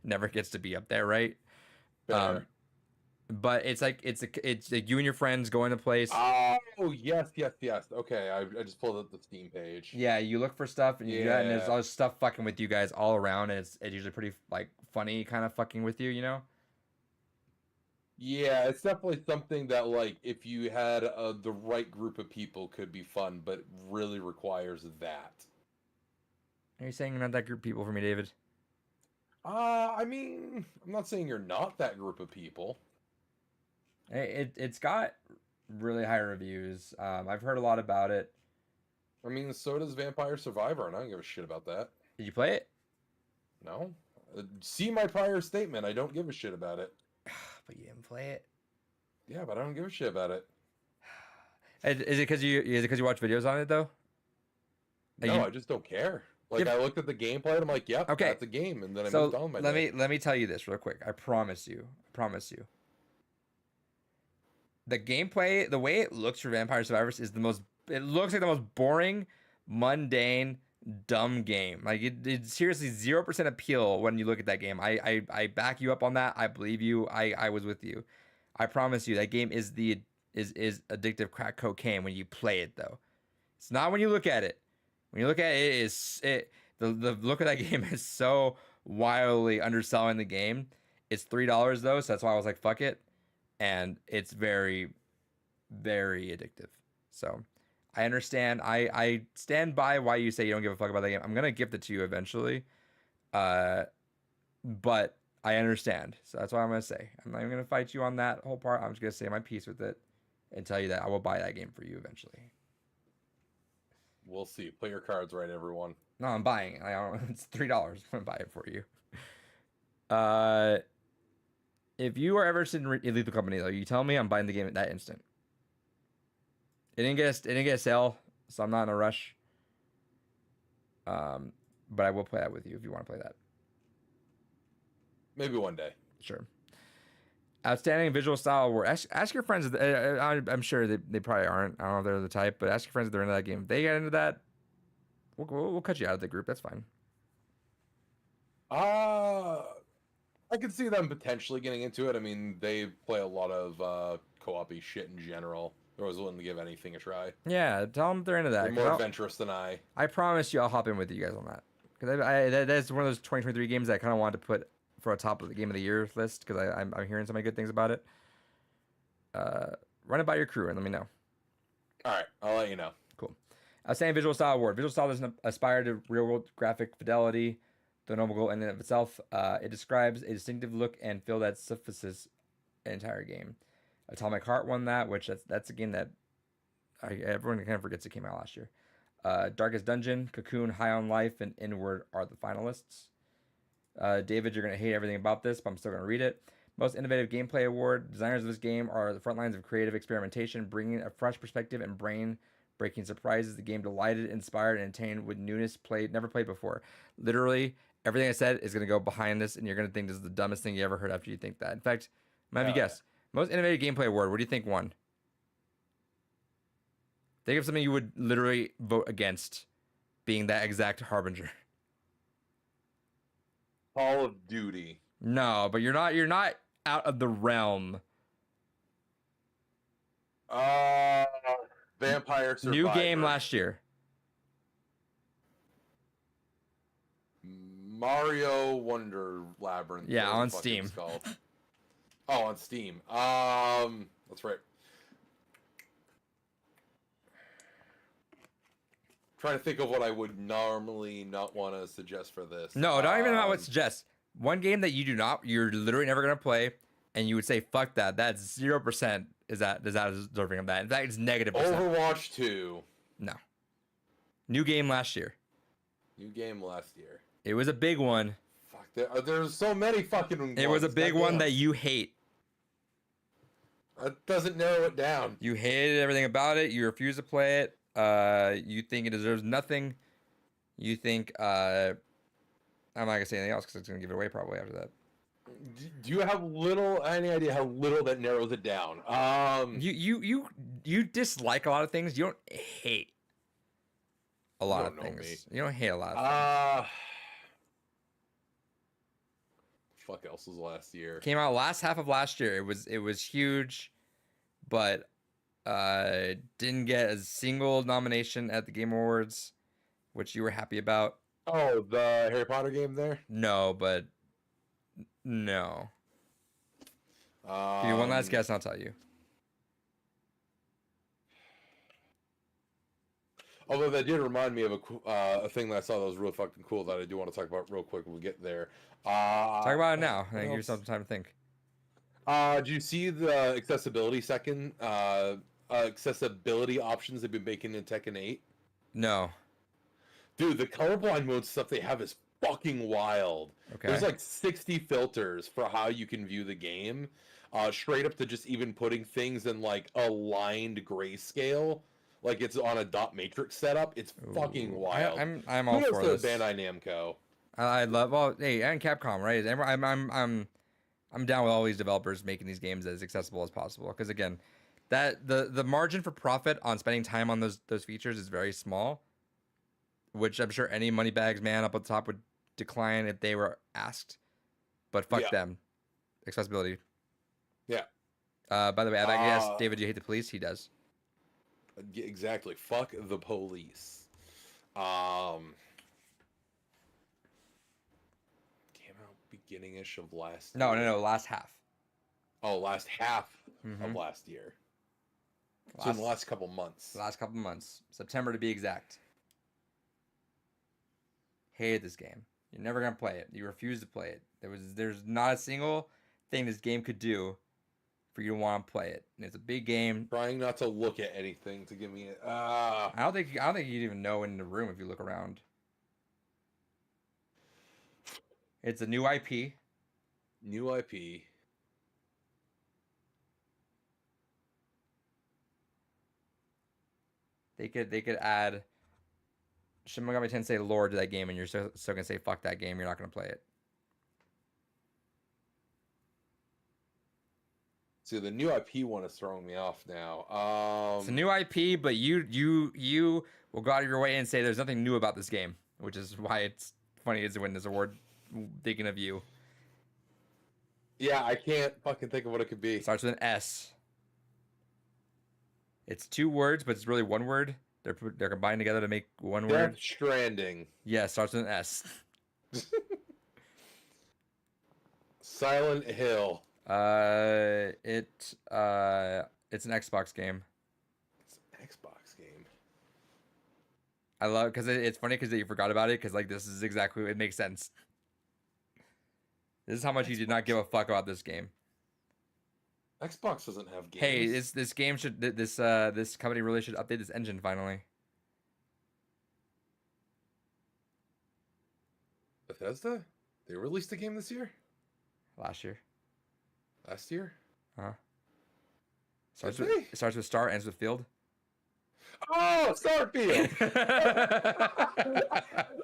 never gets to be up there, right? but it's like you and your friends go in a place. Oh, yes, yes, yes. Okay, I just pulled up the Steam page. Yeah, you look for stuff and you do that, and there's Yeah. all this stuff fucking with you guys all around, and it's usually pretty like funny, kind of fucking with you, you know? Yeah, it's definitely something that, like, if you had the right group of people, could be fun, but it really requires that. Are you saying you're not that group of people for me, David? I mean, I'm not saying you're not that group of people. It's got really high reviews. I've heard a lot about it. I mean, so does Vampire Survivor, and I don't give a shit about that. Did you play it? No? See my prior statement, I don't give a shit about it. But you didn't play it. Yeah, but I don't give a shit about it. Is it because you watch videos on it though? Are No, you- I just don't care. Like, Yeah. I looked at the gameplay, and I'm like, yep, Okay. that's a game, and then I So moved on with my day. let me tell you this real quick. I promise you. The gameplay, the way it looks for Vampire Survivors is it looks like the most boring, mundane, dumb game. Like it's seriously 0% appeal when you look at that game. I back you up on that. I believe you. I was with you. I promise you that game is is addictive crack cocaine when you play it though. It's not when you look at it. When you look at it, the look of that game is so wildly underselling the game. It's $3 though, so that's why I was like, fuck it. And it's very, very addictive. So I understand. I stand by why you say you don't give a fuck about that game. I'm gonna gift it to you eventually. But I understand. So that's what I'm gonna say. I'm not even gonna fight you on that whole part. I'm just gonna say my piece with it and tell you that I will buy that game for you eventually. We'll see. Play your cards right, everyone. No, I'm buying it. I don't, it's $3. I'm gonna buy it for you. If you are ever interested in Lethal Company, though, you tell me, I'm buying the game at that instant. It didn't get a sale, so I'm not in a rush. But I will play that with you if you want to play that. Maybe one day. Sure. Outstanding visual style award. Ask your friends. I'm sure they probably aren't. I don't know if they're the type, but ask your friends if they're into that game. If they get into that, we'll cut you out of the group. That's fine. I could see them potentially getting into it. I mean, they play a lot of co-op-y shit in general. They're always willing to give anything a try. Yeah, tell them if they're into that. They're 'cause more adventurous than I. I promise you, I'll hop in with you guys on that. Because that's one of those 2023 games that I kind of wanted to put for a top of the game of the year list because I'm hearing so many good things about it. Run it by your crew and let me know. All right, I'll let you know. Cool. Outstanding visual style award. Visual style doesn't aspire to real world graphic fidelity, the noble goal in and of itself. It describes a distinctive look and feel that suffices an entire game. Atomic Heart won that, which that's a game that everyone kind of forgets it came out last year. Darkest Dungeon, Cocoon, High on Life, and Inward are the finalists. David, you're going to hate everything about this, but I'm still going to read it. Most Innovative Gameplay Award. Designers of this game are the front lines of creative experimentation, bringing a fresh perspective and brain-breaking surprises. The game delighted, inspired, and entertained with newness never played before. Literally, everything I said is going to go behind this, and you're going to think this is the dumbest thing you ever heard after you think that. In fact, I'm going to have you guess. Most Innovative Gameplay Award, what do you think won? Think of something you would literally vote against being that exact harbinger. Call of Duty. No, but you're not out of the realm. Vampire Survivor. New game last year. Mario Wonder Labyrinth. Yeah, whatever on the fuck Steam. it's called. Oh, on Steam. That's right. Trying to think of what I would normally not want to suggest for this. No, not even about what suggest. One game that you're literally never gonna play, and you would say, "Fuck that." That's 0%. Is that deserving of that? In fact, it's negative. Overwatch 2. No. New game last year. New game last year. It was a big one. Fuck, there's so many fucking. It was a big one that you hate. That doesn't narrow it down. You hated everything about it. You refuse to play it. You think it deserves nothing. You think I'm not gonna say anything else because it's gonna give it away probably after that. Do you have any idea how little that narrows it down? You dislike a lot of things. You don't hate a lot of things. You don't hate a lot of things. fuck else was last year? Came out last half of last year. It was huge, but didn't get a single nomination at the Game Awards, which you were happy about. Oh, the Harry Potter game there. No, but no. Give me one last guess, and I'll tell you. Although that did remind me of a thing that I saw that was really fucking cool that I do want to talk about real quick when we get there. Talk about it now. I give you some time to think. Do you see the accessibility options they've been making in Tekken 8? No. Dude, the colorblind mode stuff they have is fucking wild. Okay. There's like 60 filters for how you can view the game. Straight up to just even putting things in like aligned grayscale. Like it's on a dot matrix setup. It's fucking wild. I'm all for this. Bandai Namco. I love. Well, hey, and Capcom, right? I'm down with all these developers making these games as accessible as possible. Because again, that the margin for profit on spending time on those features is very small, which I'm sure any moneybags man up at the top would decline if they were asked. But fuck them, accessibility. Yeah. By the way, I guess David, do you hate the police? He does. Exactly. Fuck the police. Came out beginning-ish of last year. No, last half. Oh, last half of last year. So in the last couple months. Last couple months. September to be exact. Hated this game. You're never gonna play it. You refuse to play it. There's not a single thing this game could do for you to want to play it. And it's a big game. Trying not to look at anything to give me it. I don't think you'd even know in the room if you look around. It's a new IP. New IP. They could add Shin Megami Tensei lore to that game, and you're so gonna say fuck that game. You're not gonna play it. See, the new IP one is throwing me off now. It's a new IP, but you will go out of your way and say there's nothing new about this game, which is why it's funny to win this award. Thinking of you. Yeah, I can't fucking think of what it could be. Starts with an S. It's 2 words, but it's really 1 word. They're combined together to make 1 word. Death Stranding. Yeah, starts with an S. Silent Hill. It's an Xbox game. It's an Xbox game. I love because it's funny because you forgot about it because like this is exactly it makes sense. This is how much you did not give a fuck about this game. Xbox doesn't have games. Hey, this game should this company really should update this engine finally. Bethesda? They released a game this year? Last year. Last year? Starts with star, ends with field. Oh, Starfield!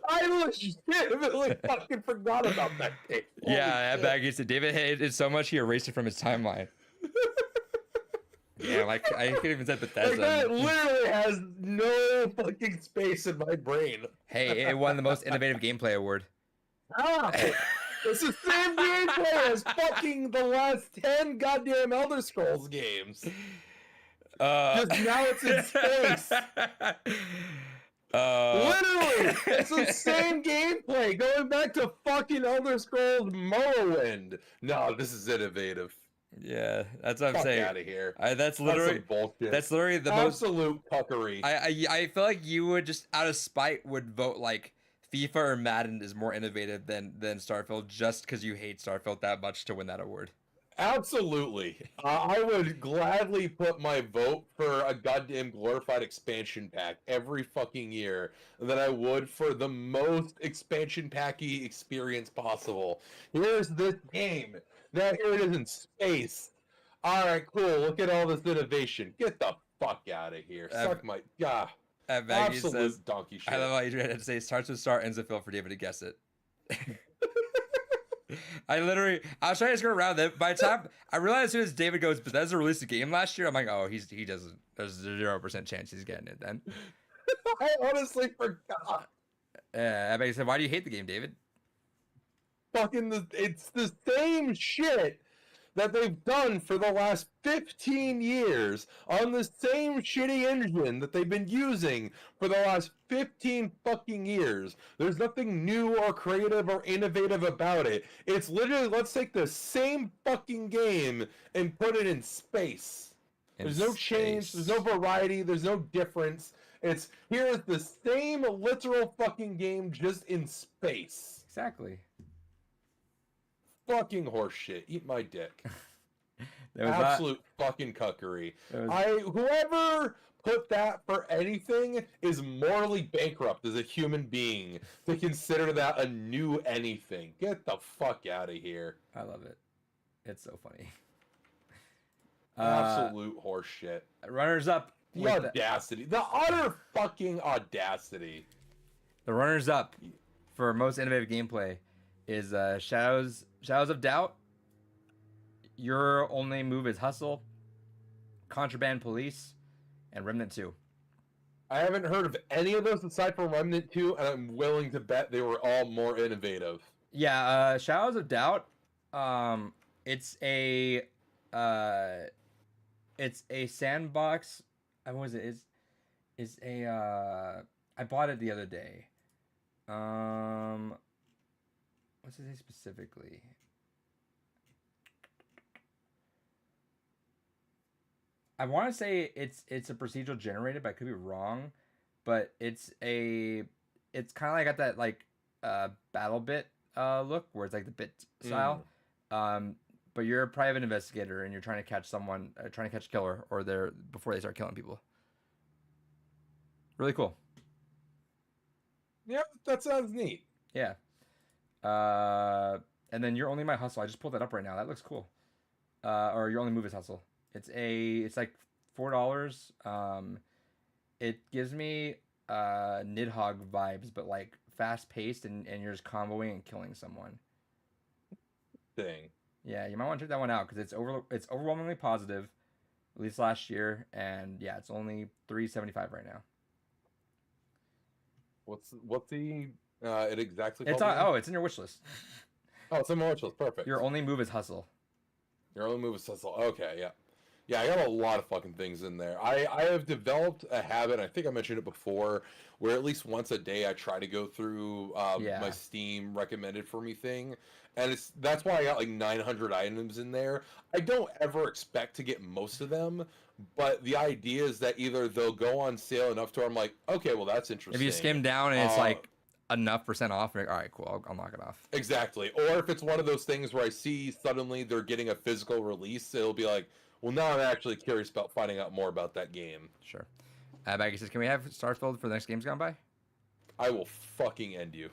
I legitimately fucking forgot about that game. Yeah, that bag used to. David hated it so much he erased it from his timeline. Yeah, like I could even said Bethesda. Like that literally has no fucking space in my brain. Hey, it won the most innovative gameplay award. How? It's the same gameplay as fucking the last 10 goddamn Elder Scrolls games. Just now it's in space. Literally, it's the same gameplay going back to fucking Elder Scrolls Morrowind. No, this is innovative. Yeah, that's what I'm saying. Fuck out of here. That's literally the absolute puckery. I feel like you would just out of spite would vote like FIFA or Madden is more innovative than Starfield just because you hate Starfield that much to win that award. Absolutely. I would gladly put my vote for a goddamn glorified expansion pack every fucking year than I would for the most expansion packy experience possible. Here's this game. Now here it is in space. Alright, cool. Look at all this innovation. Get the fuck out of here. Suck my... Absolute says, donkey shit. I love how you had to say starts with star, ends with fill for David to guess it. I was trying to screw around that. By the time I realized as soon as David goes, Bethesda released a game last year, I'm like, oh, he doesn't. There's 0% chance he's getting it then. I honestly forgot. I said, why do you hate the game, David? it's the same shit that they've done for the last 15 years on the same shitty engine that they've been using for the last 15 fucking years. There's nothing new or creative or innovative about it. It's literally, let's take the same fucking game and put it in space. There's no change, there's no variety, there's no difference. It's, here's the same literal fucking game just in space. Exactly. Fucking horseshit. Eat my dick. There was Absolute fucking cuckery. There was- Whoever put that for anything is morally bankrupt as a human being to consider that a new anything. Get the fuck out of here. I love it. It's so funny. Absolute horseshit. Runners up. The audacity. The utter fucking audacity. The runners up for most innovative gameplay is Shadows of Doubt. Your only move is Hustle, Contraband Police, and Remnant 2. I haven't heard of any of those aside from Remnant 2, and I'm willing to bet they were all more innovative. Yeah, Shadows of Doubt. It's a sandbox. What was it? Is a I bought it the other day. What's it say specifically? I want to say it's a procedural generated, but I could be wrong. But it's kind of like got that like battle bit look where it's like the bit style. But you're a private investigator and you're trying to catch someone, trying to catch a killer, or they're before they start killing people. Really cool. Yeah, that sounds neat. Yeah. And then You're Only My Hustle. I just pulled that up right now. That looks cool. Or Your Only Move is Hustle. It's like $4. It gives me Nidhogg vibes, but like fast paced and you're just comboing and killing someone. Thing. Yeah, you might want to check that one out because it's overwhelmingly positive, at least last year, and yeah, it's only $3.75 right now. What's the it exactly? It's in your wish list. Oh, it's in my wish list. Perfect. Your only move is Hustle. Your only move is Hustle. Okay, yeah. Yeah, I got a lot of fucking things in there. I have developed a habit, I think I mentioned it before, where at least once a day I try to go through my Steam recommended for me thing. And that's why I got like 900 items in there. I don't ever expect to get most of them, but the idea is that either they'll go on sale enough to where I'm like, okay, well, that's interesting. If you skim down and it's like enough % off, you're like, all right, cool, I'll knock it off. Exactly. Or if it's one of those things where I see suddenly they're getting a physical release, it'll be like, well, now I'm actually curious about finding out more about that game. Sure. Baggy says, can we have Starfield for the next game's gone by? I will fucking end you.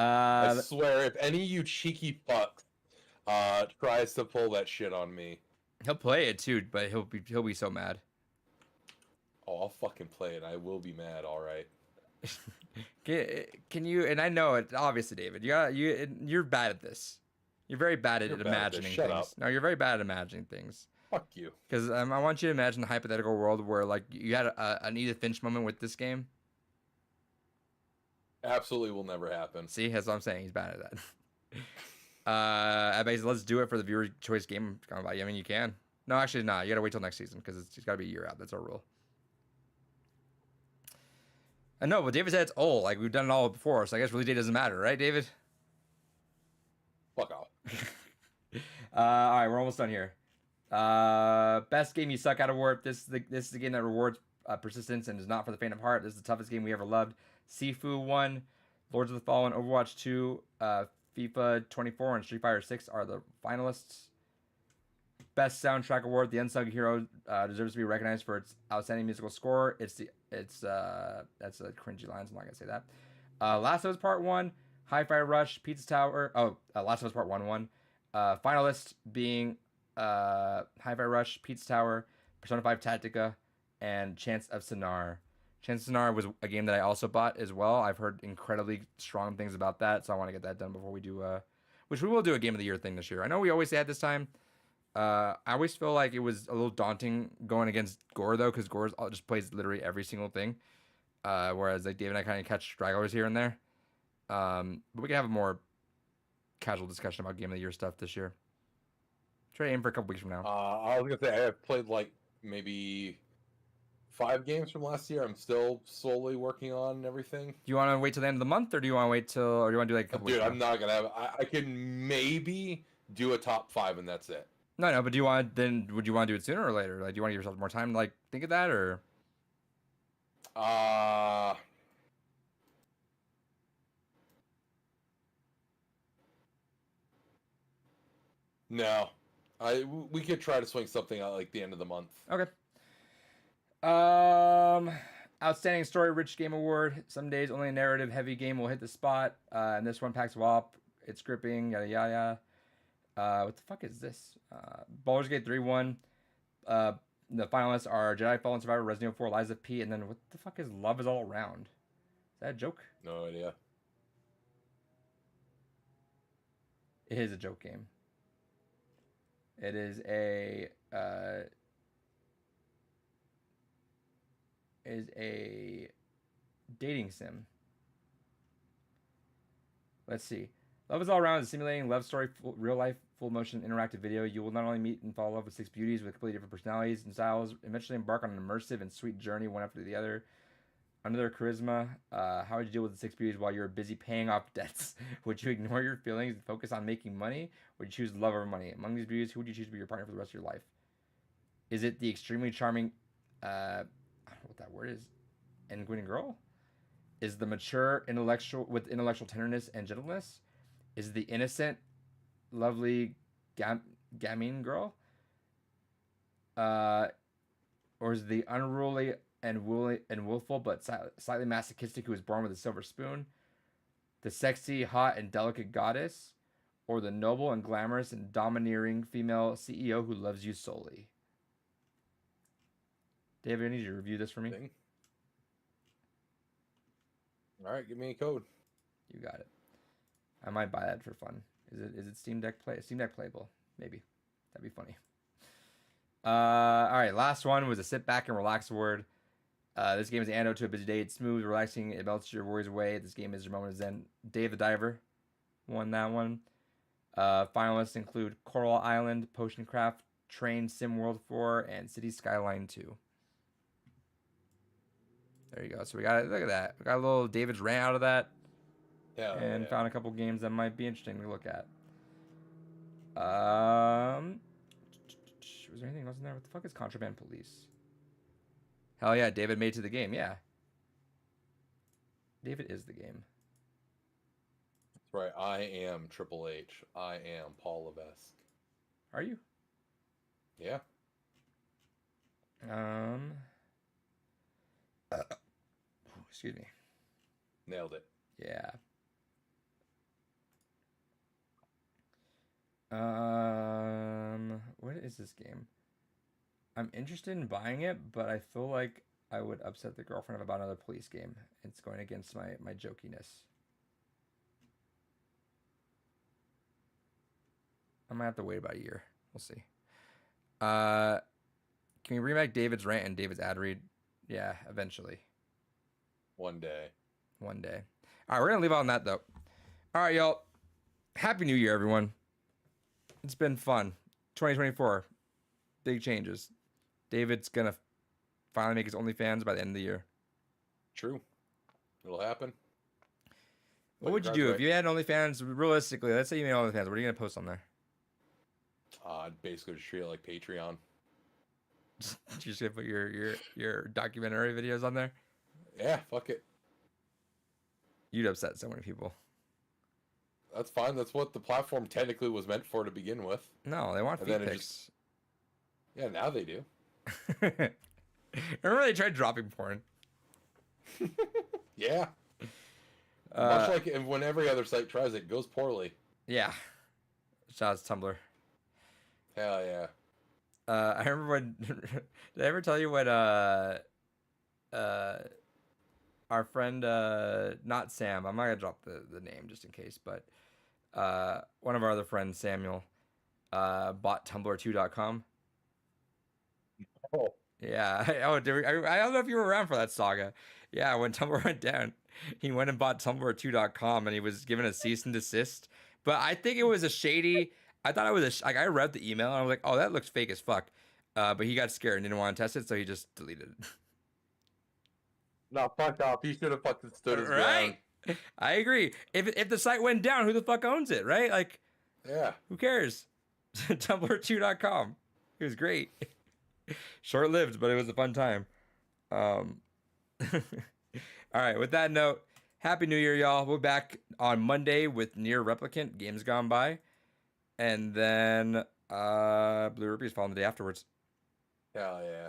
I swear, if any of you cheeky fucks tries to pull that shit on me, he'll play it too, but he'll be so mad. Oh, I'll fucking play it. I will be mad. All right. Can you? And I know it. Obviously, David, you're bad at this. You're very bad at imagining Shut things. up. No, you're very bad at imagining things. Fuck you. Because I want you to imagine the hypothetical world where like you had an Edith Finch moment with this game. Absolutely will never happen. See, that's what I'm saying. He's bad at that. Let's do it for the viewer choice game. I mean, you can. No, actually, not. You gotta wait till next season because it's got to be a year out. That's our rule. I know, but David said it's old. Like we've done it all before, so I guess release date doesn't matter, right, David? Fuck off. All right, we're almost done here. Best game you suck at award. This is the game that rewards persistence and is not for the faint of heart. This is the toughest game we ever loved. Sifu 1, Lords of the Fallen, Overwatch 2, FIFA 24, and Street Fighter 6 are the finalists. Best soundtrack award, The Unsung Hero deserves to be recognized for its outstanding musical score. That's a cringy line, so I'm not gonna say that. Last of Us Part 1, Hi-Fi Rush, Pizza Tower. Last of Us Part 1. Finalists being Hi-Fi Rush, Pizza Tower, Persona 5 Tactica, and Chants of Sennaar. Chants of Sennaar was a game that I also bought as well. I've heard incredibly strong things about that, so I want to get that done before we do, which we will do a Game of the Year thing this year. I know we always say at this time. I always feel like it was a little daunting going against Gore, though, because Gore just plays literally every single thing, whereas like Dave and I kind of catch stragglers here and there. But we can have a more casual discussion about game of the year stuff this year. Try to aim for a couple weeks from now. I was gonna say I've played like maybe 5 games from last year. I'm still slowly working on everything. Do you want to wait till the end of the month, or do you want to wait till, or do you want to do like a couple Dude, weeks? I'm not gonna have. I can maybe do a top 5 and that's it. No, but do you want then? Would you want to do it sooner or later? Like, do you want to give yourself more time to like think of that, or? No, we could try to swing something out like the end of the month. Okay. Outstanding story, rich game award. Some days only a narrative heavy game will hit the spot. And this one packs wop. It's gripping. Yada yada. What the fuck is this? Baldur's Gate 3 won. The finalists are Jedi Fallen Survivor, Resident Evil 4, Lies of P, and then what the fuck is Love Is All Around? Is that a joke? No idea. It is a joke game. It is a dating sim. Let's see. Love Is All Around is a simulating love story, real life, full motion interactive video. You will not only meet and fall in love with 6 beauties with completely different personalities and styles, eventually embark on an immersive and sweet journey one after the other. Under their charisma, how would you deal with the 6 beauties while you're busy paying off debts? Would you ignore your feelings and focus on making money? Would you choose love over money? Among these beauties, who would you choose to be your partner for the rest of your life? Is it the extremely charming, I don't know what that word is, Nguyen girl? Is the mature intellectual with intellectual tenderness and gentleness? Is the innocent, lovely gamine girl? Or is the unruly and willful but slightly masochistic who was born with a silver spoon? The sexy, hot, and delicate goddess? Or the noble and glamorous and domineering female CEO who loves you solely? David, I need you to review this for me. All right, give me a code. You got it. I might buy that for fun. Is it Steam Deck playable? Maybe. That'd be funny. All right, last one was a sit back and relax award. This game is an antidote to a busy day. It's smooth, relaxing. It melts your worries away. This game is your moment of zen. Dave the Diver won that one. Finalists include Coral Island, Potion Craft, Train Sim World 4, and City Skyline 2. There you go. So we got it. Look at that. We got a little David's rant out of that. Yeah. And found a couple games that might be interesting to look at. Was there anything else in there? What the fuck is Contraband Police? Hell yeah, David made it to the game. Yeah. David is the game. That's right. I am Triple H. I am Paul Levesque. Are you? Yeah. Excuse me. Nailed it. Yeah. What is this game? I'm interested in buying it, but I feel like I would upset the girlfriend if I bought another police game. It's going against my jokiness. I might have to wait about a year. We'll see. Can we remake David's rant and David's ad read? Yeah, eventually. One day. All right, we're gonna leave on that though. All right, y'all. Happy New Year, everyone. It's been fun. 2024, big changes. David's gonna finally make his OnlyFans by the end of the year. True. It'll happen. What would you do if you had OnlyFans? Realistically, let's say you made OnlyFans. What are you gonna post on there? I'd basically just treat it like Patreon. You're just gonna put your documentary videos on there? Yeah, fuck it. You'd upset so many people. That's fine. That's what the platform technically was meant for to begin with. No, they want feet pics. Yeah, now they do. Remember they tried dropping porn? Yeah. Much like when every other site tries it, goes poorly. Yeah. Shout out to Tumblr. Hell yeah. I remember when did I ever tell you when our friend not Sam, I'm not gonna drop the name just in case, but one of our other friends, Samuel, bought Tumblr2.com. Oh. Yeah. I don't know if you were around for that saga. Yeah, when Tumblr went down, he went and bought Tumblr2.com and he was given a cease and desist But I think it was a shady. I thought it was like I read the email and I was like, oh, that looks fake as fuck. But he got scared and didn't want to test it, so he just deleted it. No, fuck off. He should have fucking stood his ground. Right? I agree. If the site went down, who the fuck owns it, right? Like, Yeah. who cares? Tumblr2.com. It was great. Short lived, but it was a fun time. All right, with that note, Happy New Year, y'all. We'll be back on Monday with Near Replicant, Games Gone By. And then Blue Ruby's following the day afterwards. Hell yeah.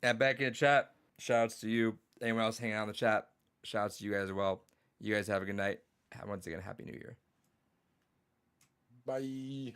And back in the chat, shoutouts to you. Anyone else hanging out in the chat, shoutouts to you guys as well. You guys have a good night. Once again, Happy New Year. Bye.